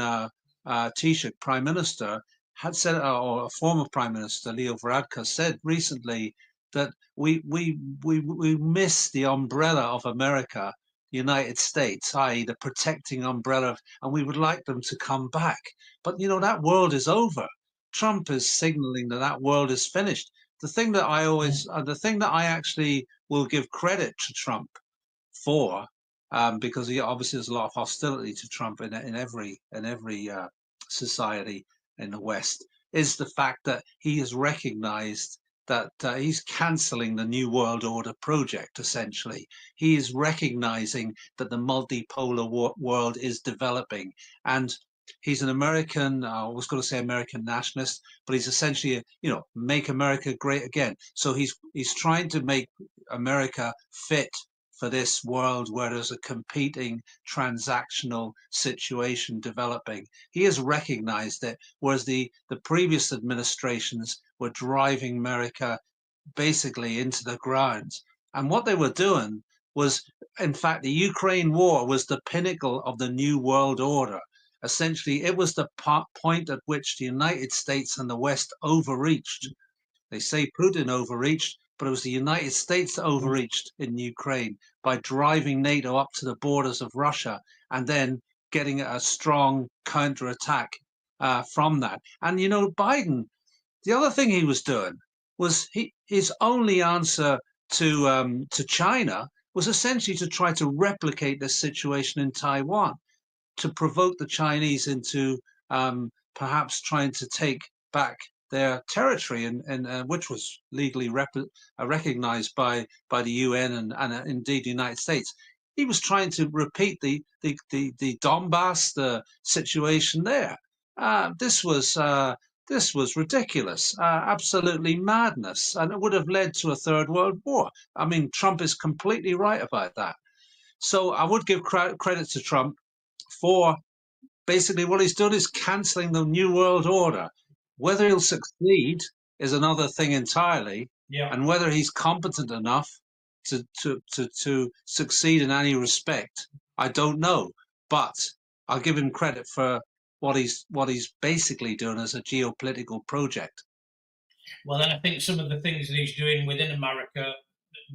Taoiseach Prime Minister had said, or a former Prime Minister, Leo Varadkar, said recently that we miss the umbrella of America, the United States, i.e. the protecting umbrella, and we would like them to come back. But, you know, that world is over. Trump is signaling that world is finished. The thing that I actually will give credit to Trump for, because he obviously there's a lot of hostility to Trump in every society in the West, is the fact that he has recognized that he's cancelling the New World Order project. Essentially, he is recognizing that the multipolar world is developing, and he's an American. I was going to say American nationalist, but he's essentially, you know, make America great again. So he's trying to make America fit for this world where there's a competing transactional situation developing. He has recognized it, whereas the previous administrations were driving America basically into the ground. And what they were doing was, in fact, the Ukraine war was the pinnacle of the New World Order. Essentially, it was the point at which the United States and the West overreached. They say Putin overreached, but it was the United States that overreached in Ukraine by driving NATO up to the borders of Russia and then getting a strong counterattack from that. And, Biden, the other thing he was doing was his only answer to China was essentially to try to replicate this situation in Taiwan, to provoke the Chinese into perhaps trying to take back their territory, and which was legally recognized by the UN and indeed the United States. He was trying to repeat the Donbass, the situation there. This was ridiculous, absolutely madness, and it would have led to a third world war. I mean, Trump is completely right about that. So I would give credit to Trump for basically what he's done is cancelling the New World Order. Whether he'll succeed is another thing entirely, and whether he's competent enough to succeed in any respect, I don't know. But I'll give him credit for what he's basically doing as a geopolitical project. Well, then I think some of the things that he's doing within America,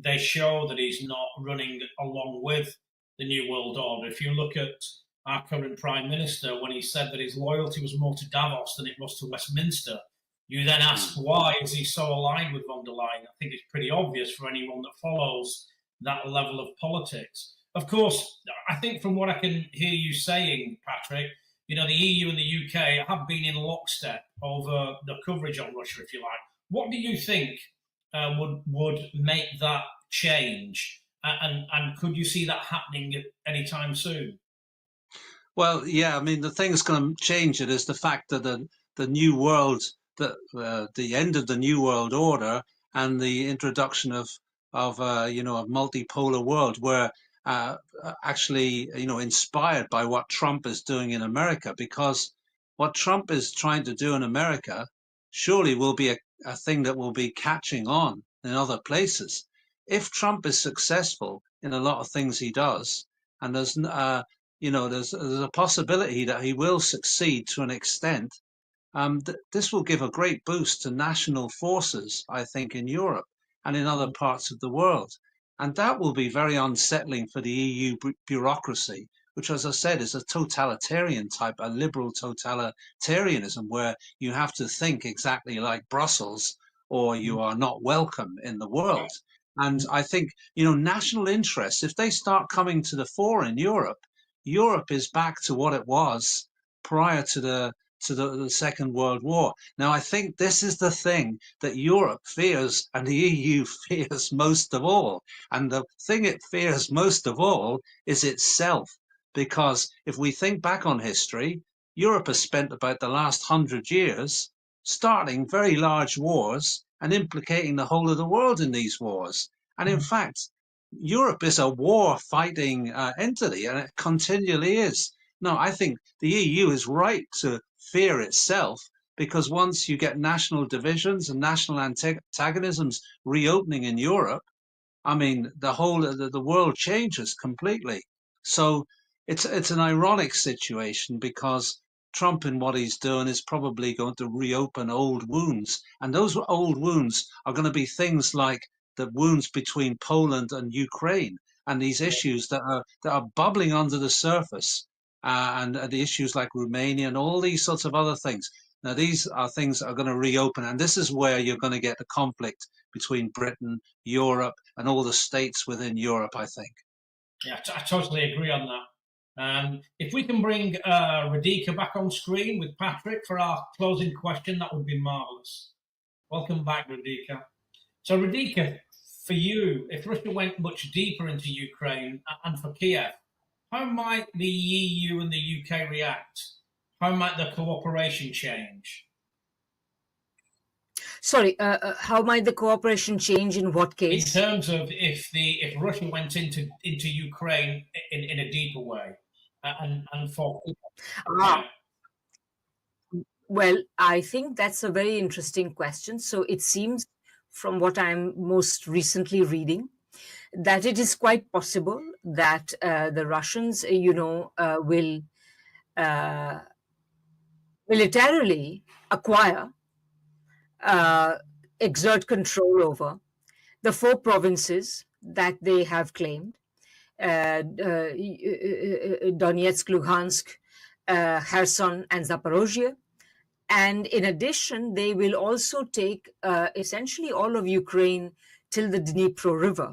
they show that he's not running along with the New World Order. If you look at our current Prime Minister, when he said that his loyalty was more to Davos than it was to Westminster, you then ask why is he so aligned with von der Leyen? I think it's pretty obvious for anyone that follows that level of politics. Of course, I think from what I can hear you saying, Patrick, the EU and the UK have been in lockstep over the coverage on Russia, if you like. What do you think would make that change? And could you see that happening anytime soon? Well, yeah, I mean, the thing that's going to change it is the fact that the new world, the end of the New World Order and the introduction of a multipolar world, where actually, inspired by what Trump is doing in America, because what Trump is trying to do in America surely will be a thing that will be catching on in other places. If Trump is successful in a lot of things he does, and there's a possibility that he will succeed to an extent, this will give a great boost to national forces, I think, in Europe and in other parts of the world. And that will be very unsettling for the EU bureaucracy, which, as I said, is a totalitarian type, a liberal totalitarianism, where you have to think exactly like Brussels or you are not welcome in the world. And I think, national interests, if they start coming to the fore in Europe, Europe is back to what it was prior to the Second World War. Now, I think this is the thing that Europe fears and the EU fears most of all. And the thing it fears most of all is itself. Because if we think back on history, Europe has spent about the last 100 years starting very large wars and implicating the whole of the world in these wars. And in fact, Europe is a war-fighting entity, and it continually is. No, I think the EU is right to fear itself, because once you get national divisions and national antagonisms reopening in Europe, I mean, the whole the world changes completely. So it's an ironic situation, because Trump, in what he's doing, is probably going to reopen old wounds, and those old wounds are going to be things like the wounds between Poland and Ukraine, and these issues that are bubbling under the surface, and the issues like Romania and all these sorts of other things. Now, these are things that are going to reopen, and this is where you're going to get the conflict between Britain, Europe, and all the states within Europe, I think. Yeah, I totally agree on that. If we can bring Radhika back on screen with Patrick for our closing question, that would be marvellous. Welcome back, Radhika. So, Radhika, for you, if Russia went much deeper into Ukraine and for Kiev, how might the EU and the UK react? How might the cooperation change? Sorry, how might the cooperation change in what case? In terms of if Russia went into Ukraine in a deeper way, and for Well, I think that's a very interesting question. So it seems, from what I'm most recently reading, that it is quite possible that the Russians, will militarily acquire, exert control over the 4 provinces that they have claimed, Donetsk, Luhansk, Kherson, and Zaporozhye. And in addition, they will also take essentially all of Ukraine till the Dnipro River,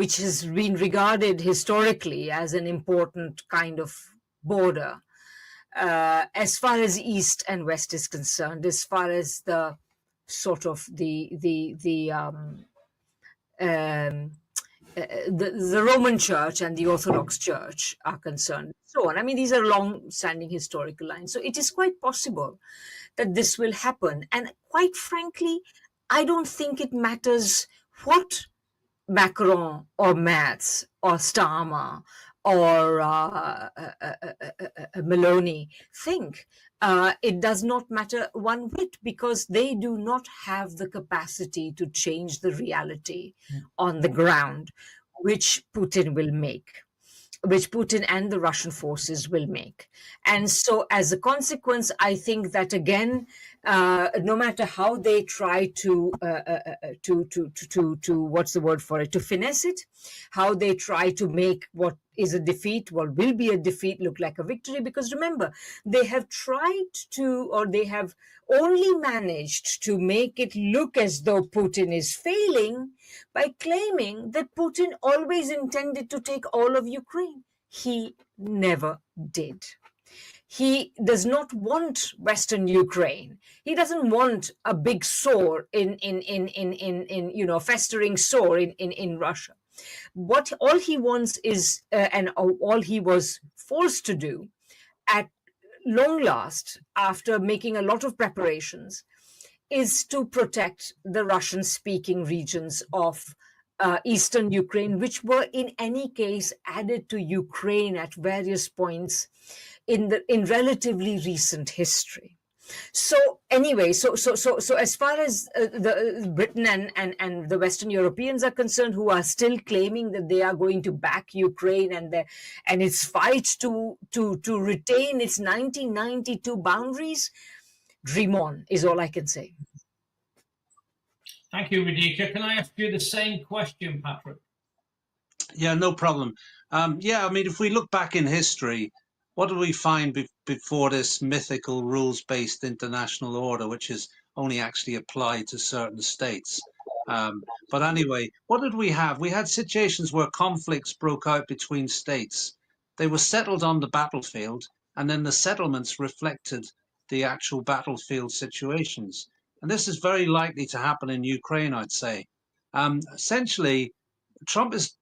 which has been regarded historically as an important kind of border as far as East and West is concerned, as far as the sort of the Roman Church and the Orthodox Church are concerned. So on. I mean, these are long-standing historical lines. So it is quite possible that this will happen. And quite frankly, I don't think it matters what Macron or Merz or Starmer or Meloni think. It does not matter one bit, because they do not have the capacity to change the reality on the ground, which Putin will make, which Putin and the Russian forces will make. And so as a consequence, I think that again, no matter how they try to what's the word for it, to finesse it, how they try to make what is a defeat, what will be a defeat, look like a victory, because remember, they have tried to, or they have only managed to make it look as though Putin is failing by claiming that Putin always intended to take all of Ukraine. He never did. He does not want Western Ukraine. He doesn't want a big sore in festering sore in Russia. What all he wants is, and all he was forced to do at long last, after making a lot of preparations, is to protect the Russian-speaking regions of eastern Ukraine, which were in any case added to Ukraine at various points in relatively recent history. So anyway, so as far as the Britain and the Western Europeans are concerned, who are still claiming that they are going to back Ukraine and its fight to retain its 1992 boundaries, dream on, is all I can say. Thank you, Radhika. Can I ask you the same question, Patrick? Yeah, no problem. Yeah, I mean, if we look back in history, what do we find before this mythical rules-based international order, which is only actually applied to certain states? But anyway, what did we have? We had situations where conflicts broke out between states. They were settled on the battlefield, and then the settlements reflected the actual battlefield situations. And this is very likely to happen in Ukraine, I'd say. Essentially, Trump is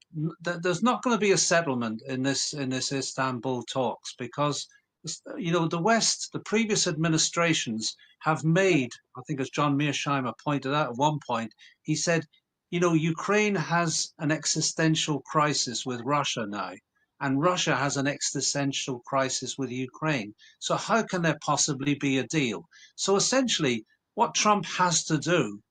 there's not going to be a settlement in this Istanbul talks, because the West, the previous administrations have made, I think as John Mearsheimer pointed out at one point, he said, Ukraine has an existential crisis with Russia now, and Russia has an existential crisis with Ukraine. So how can there possibly be a deal? So essentially, what Trump has to do,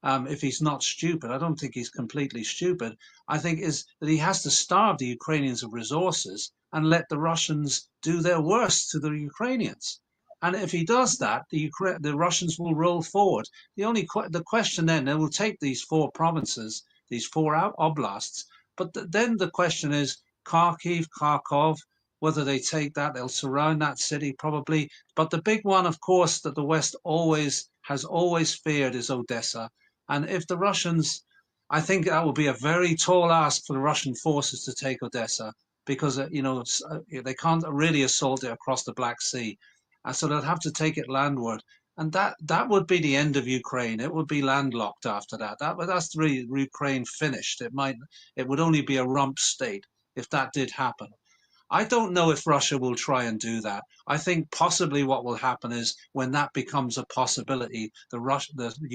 if he's not stupid, I don't think he's completely stupid, I think is that he has to starve the Ukrainians of resources and let the Russians do their worst to the Ukrainians. And if he does that, the Russians will roll forward. The question then, they will take these 4 provinces, these 4 oblasts, but then the question is Kharkiv, Kharkov, whether they take that, they'll surround that city probably. But the big one, of course, that the West has always feared is Odessa. And if the Russians, I think that would be a very tall ask for the Russian forces to take Odessa, because they can't really assault it across the Black Sea, and so they'll have to take it landward, and that would be the end of Ukraine. It would be landlocked after that. That's really Ukraine finished. It would only be a rump state if that did happen. I don't know if Russia will try and do that. I think possibly what will happen is when that becomes a possibility, the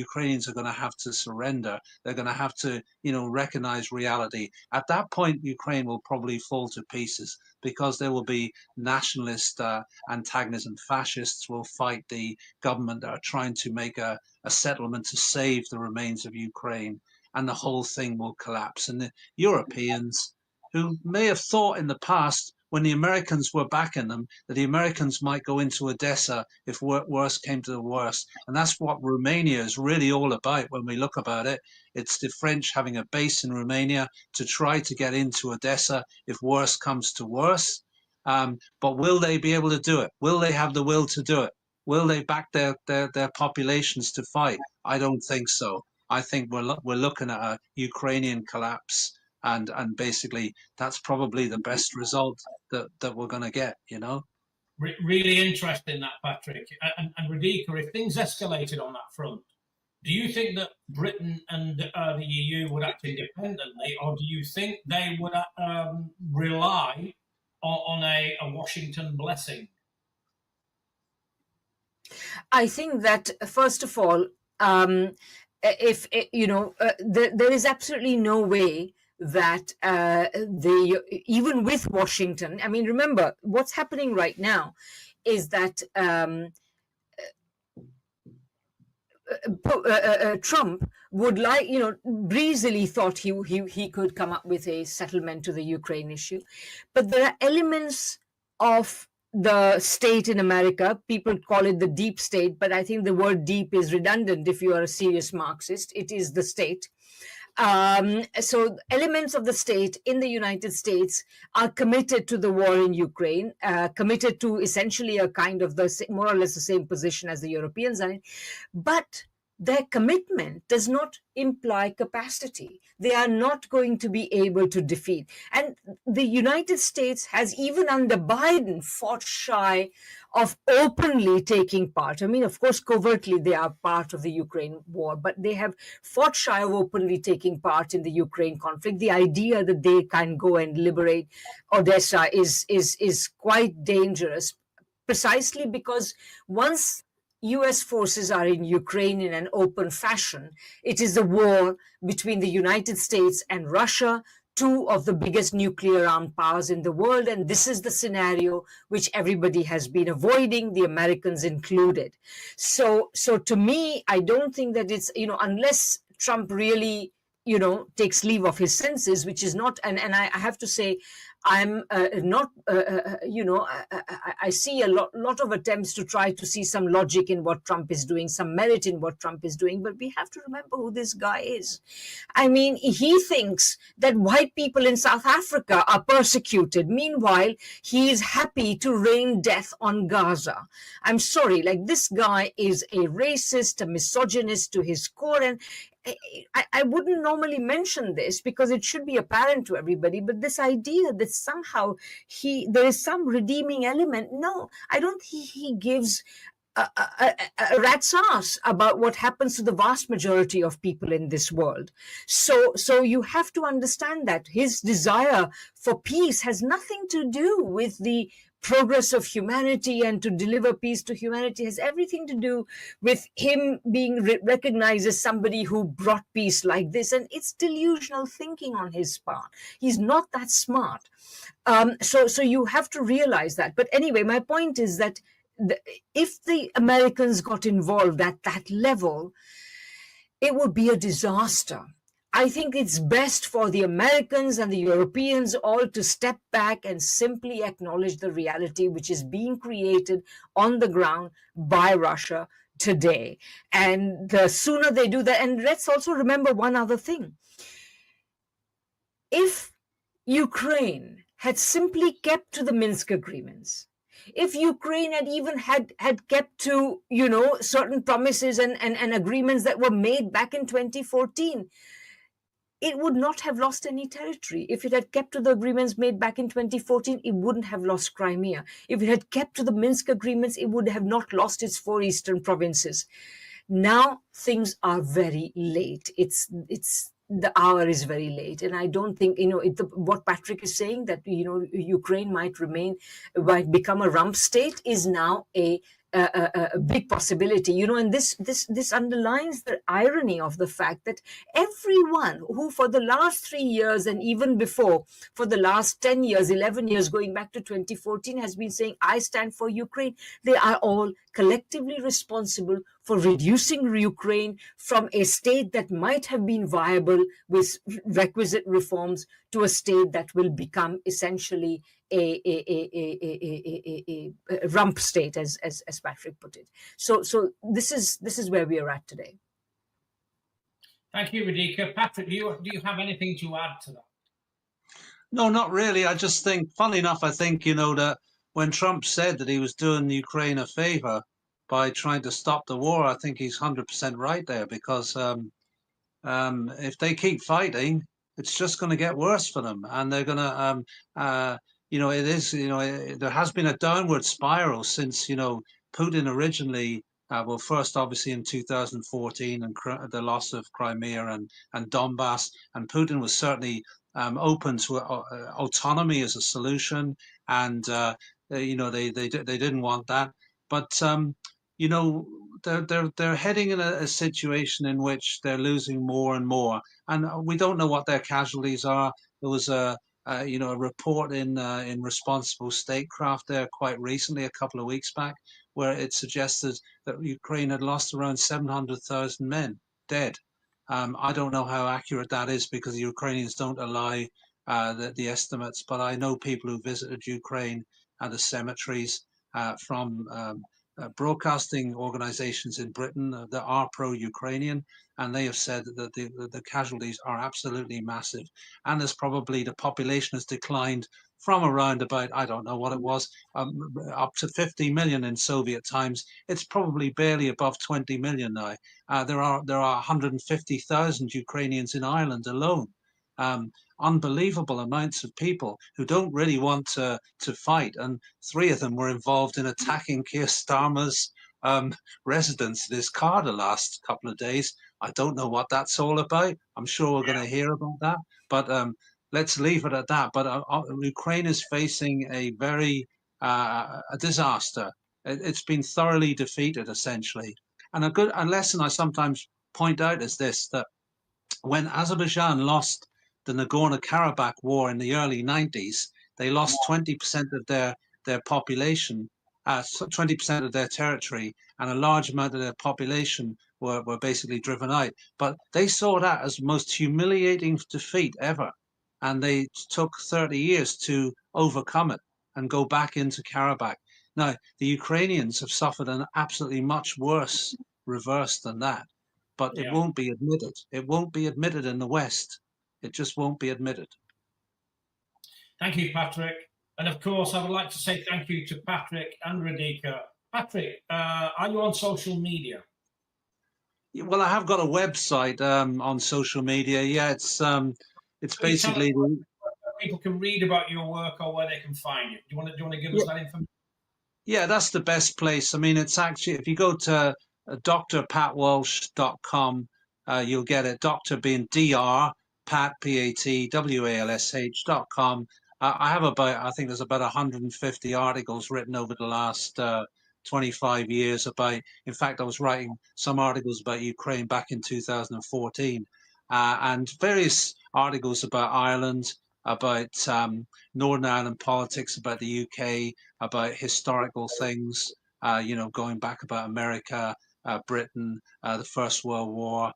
Ukrainians are going to have to surrender. They're going to have to, recognize reality. At that point, Ukraine will probably fall to pieces, because there will be nationalist antagonism. Fascists will fight the government that are trying to make a settlement to save the remains of Ukraine, and the whole thing will collapse. And the Europeans, who may have thought in the past, when the Americans were backing them, that the Americans might go into Odessa if worse came to the worst. And that's what Romania is really all about when we look about it. It's the French having a base in Romania to try to get into Odessa if worse comes to worse. But will they be able to do it? Will they have the will to do it? Will they back their populations to fight? I don't think so. I think we're looking at a Ukrainian collapse, and basically that's probably the best result that we're going to get. Really interesting that, Patrick. And Radhika, if things escalated on that front, do you think that Britain and the EU would act independently, or do you think they would rely on a Washington blessing? I think that, first of all, if there is absolutely no way that even with Washington, I mean, remember what's happening right now is that Trump would breezily thought he could come up with a settlement to the Ukraine issue, but there are elements of the state in America. People call it the deep state, but I think the word deep is redundant if you are a serious Marxist. It is the state. So elements of the state in the United States are committed to the war in Ukraine, committed to essentially a kind of more or less the same position as the Europeans are in, but their commitment does not imply capacity. They are not going to be able to defeat. And the United States has, even under Biden, fought shy of openly taking part. I mean, of course, covertly they are part of the Ukraine war, but they have fought shy of openly taking part in the Ukraine conflict. The idea that they can go and liberate Odessa is quite dangerous, precisely because once US forces are in Ukraine in an open fashion, it is a war between the United States and Russia, two of the biggest nuclear armed powers in the world. And this is the scenario which everybody has been avoiding, the Americans included. So to me, I don't think that it's, unless Trump really, takes leave of his senses, which is not, and I have to say, I'm not, I see a lot of attempts to try to see some logic in what Trump is doing, some merit in what Trump is doing, but we have to remember who this guy is. I mean, he thinks that white people in South Africa are persecuted. Meanwhile, he is happy to rain death on Gaza. I'm sorry, this guy is a racist, a misogynist to his core, and I wouldn't normally mention this because it should be apparent to everybody, but this idea that somehow there is some redeeming element, no, I don't think he gives a rat's ass about what happens to the vast majority of people in this world. So you have to understand that his desire for peace has nothing to do with the progress of humanity, and to deliver peace to humanity has everything to do with him being recognized as somebody who brought peace like this. And it's delusional thinking on his part. He's not that smart. So you have to realize that. But anyway, my point is that if the Americans got involved at that level, it would be a disaster. I think it's best for the Americans and the Europeans all to step back and simply acknowledge the reality which is being created on the ground by Russia today. And the sooner they do that, and let's also remember one other thing. If Ukraine had simply kept to the Minsk agreements, if Ukraine had even had kept to, certain promises and agreements that were made back in 2014, it would not have lost any territory. If it had kept to the agreements made back in 2014, it wouldn't have lost Crimea. If it had kept to the Minsk agreements, it would have not lost its 4 eastern provinces. Now things are very late. The hour is very late, and I don't think what Patrick is saying, that Ukraine might become a rump state, is now a big possibility, and this underlines the irony of the fact that everyone who for the last 3 years and even before, for the last 10 years, 11 years, going back to 2014, has been saying, I stand for Ukraine, they are all collectively responsible for reducing Ukraine from a state that might have been viable with requisite reforms to a state that will become essentially a rump state, as Patrick put it. So this is where we are at today. Thank you, Radhika. Patrick, do you have anything to add to that? No, not really. I just think, funny enough, I think, that when Trump said that he was doing Ukraine a favor by trying to stop the war, I think he's 100% right there, because if they keep fighting, it's just going to get worse for them, and they're going to, there has been a downward spiral since, Putin originally, well, first obviously in 2014 and the loss of Crimea and Donbass, and Putin was certainly open to autonomy as a solution, and they didn't want that, but they're heading in a situation in which they're losing more and more, and we don't know what their casualties are. There was a report in Responsible Statecraft there quite recently, a couple of weeks back, where it suggested that Ukraine had lost around 700,000 men dead. I don't know how accurate that is, because the Ukrainians don't allow the estimates, but I know people who visited Ukraine and the cemeteries from broadcasting organizations in Britain that are pro-Ukrainian, and they have said that the casualties are absolutely massive. And there's probably, the population has declined from around about, I don't know what it was, up to 50 million in Soviet times. It's probably barely above 20 million now. There are 150,000 Ukrainians in Ireland alone. Unbelievable amounts of people who don't really want to fight, and 3 of them were involved in attacking Keir Starmer's residence in his car the last couple of days. I don't know what that's all about. I'm sure we're going to hear about that, but let's leave it at that. But Ukraine is facing a disaster. It's been thoroughly defeated, essentially. And a lesson I sometimes point out is this, that when Azerbaijan lost the Nagorno-Karabakh war in the early 90s, they lost 20% of their population, 20% of their territory, and a large amount of their population were basically driven out. But they saw that as the most humiliating defeat ever, and they took 30 years to overcome it and go back into Karabakh. Now, the Ukrainians have suffered an absolutely much worse reverse than that, but it won't be admitted. It won't be admitted in the West. It just won't be admitted. Thank you, Patrick. And of course, I would like to say thank you to Patrick and Radhika. Patrick, are you on social media? Well, I have got a website on social media. Yeah, it's basically people can read about your work or where they can find you. Do you want to give us that information? Yeah, that's the best place. I mean, it's actually, if you go to drpatwalsh.com, you'll get it. Doctor being Dr. Pat, PATWALSH.com. I have I think there's about 150 articles written over the last 25 years about, in fact, I was writing some articles about Ukraine back in 2014, and various articles about Ireland, about Northern Ireland politics, about the UK, about historical things, going back about America, Britain, the First World War,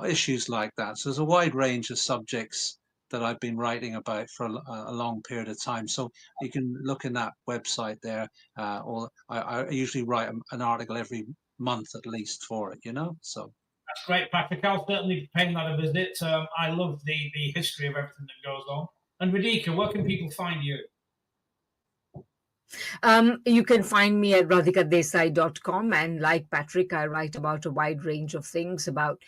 issues like that. So there's a wide range of subjects that I've been writing about for a long period of time. So you can look in that website there, or I usually write an article every month at least for it, so. That's great, Patrick. I'll certainly be paying that a visit. I love the history of everything that goes on. And Radhika, where can people find you? You can find me at radhikadesai.com, and like Patrick, I write about a wide range of things about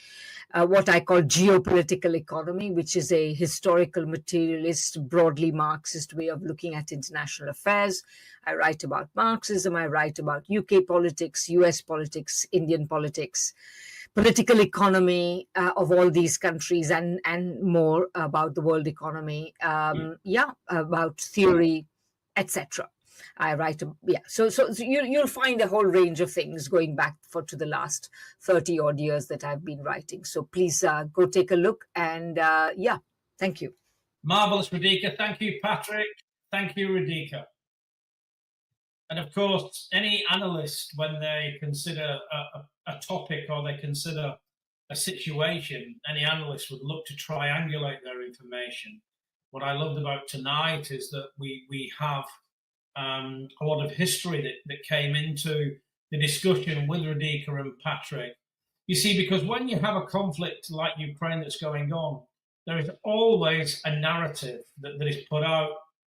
what I call geopolitical economy, which is a historical materialist, broadly Marxist way of looking at international affairs. I write about Marxism, I write about UK politics, US politics, Indian politics, political economy of all these countries, and more about the world economy, about theory, etc. I write, so you'll find a whole range of things going back to the last 30 odd years that I've been writing. So please go take a look, and thank you. Marvelous, Radhika. Thank you, Patrick. Thank you, Radhika. And of course, any analyst, when they consider a topic or they consider a situation, any analyst would look to triangulate their information. What I loved about tonight is that we have a lot of history that came into the discussion with Radhika and Patrick. You see, because when you have a conflict like Ukraine that's going on, there is always a narrative that is put out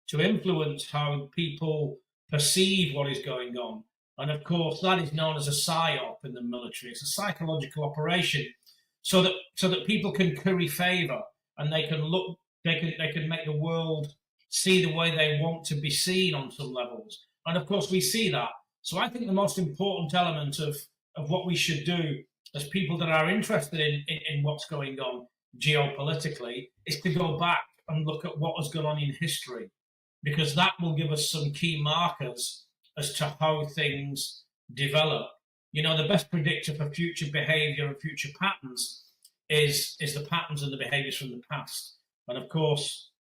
to influence how people perceive what is going on. And of course, that is known as a psyop in the military. It's a psychological operation so that people can curry favor and they can make the world see the way they want to be seen on some levels. And of course, we see that. So I think the most important element of what we should do as people that are interested in what's going on geopolitically is to go back and look at what has gone on in history, because that will give us some key markers as to how things develop. You know, the best predictor for future behavior and future patterns is the patterns and the behaviors from the past. And of course,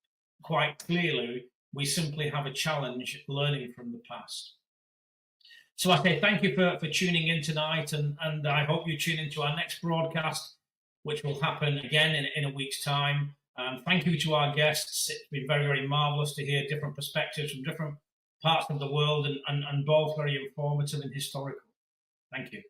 quite clearly, we simply have a challenge learning from the past. So I say thank you for tuning in tonight, and I hope you tune into our next broadcast, which will happen again in a week's time. Thank you to our guests. It's been very, very marvellous to hear different perspectives from different parts of the world, and both very informative and historical. Thank you.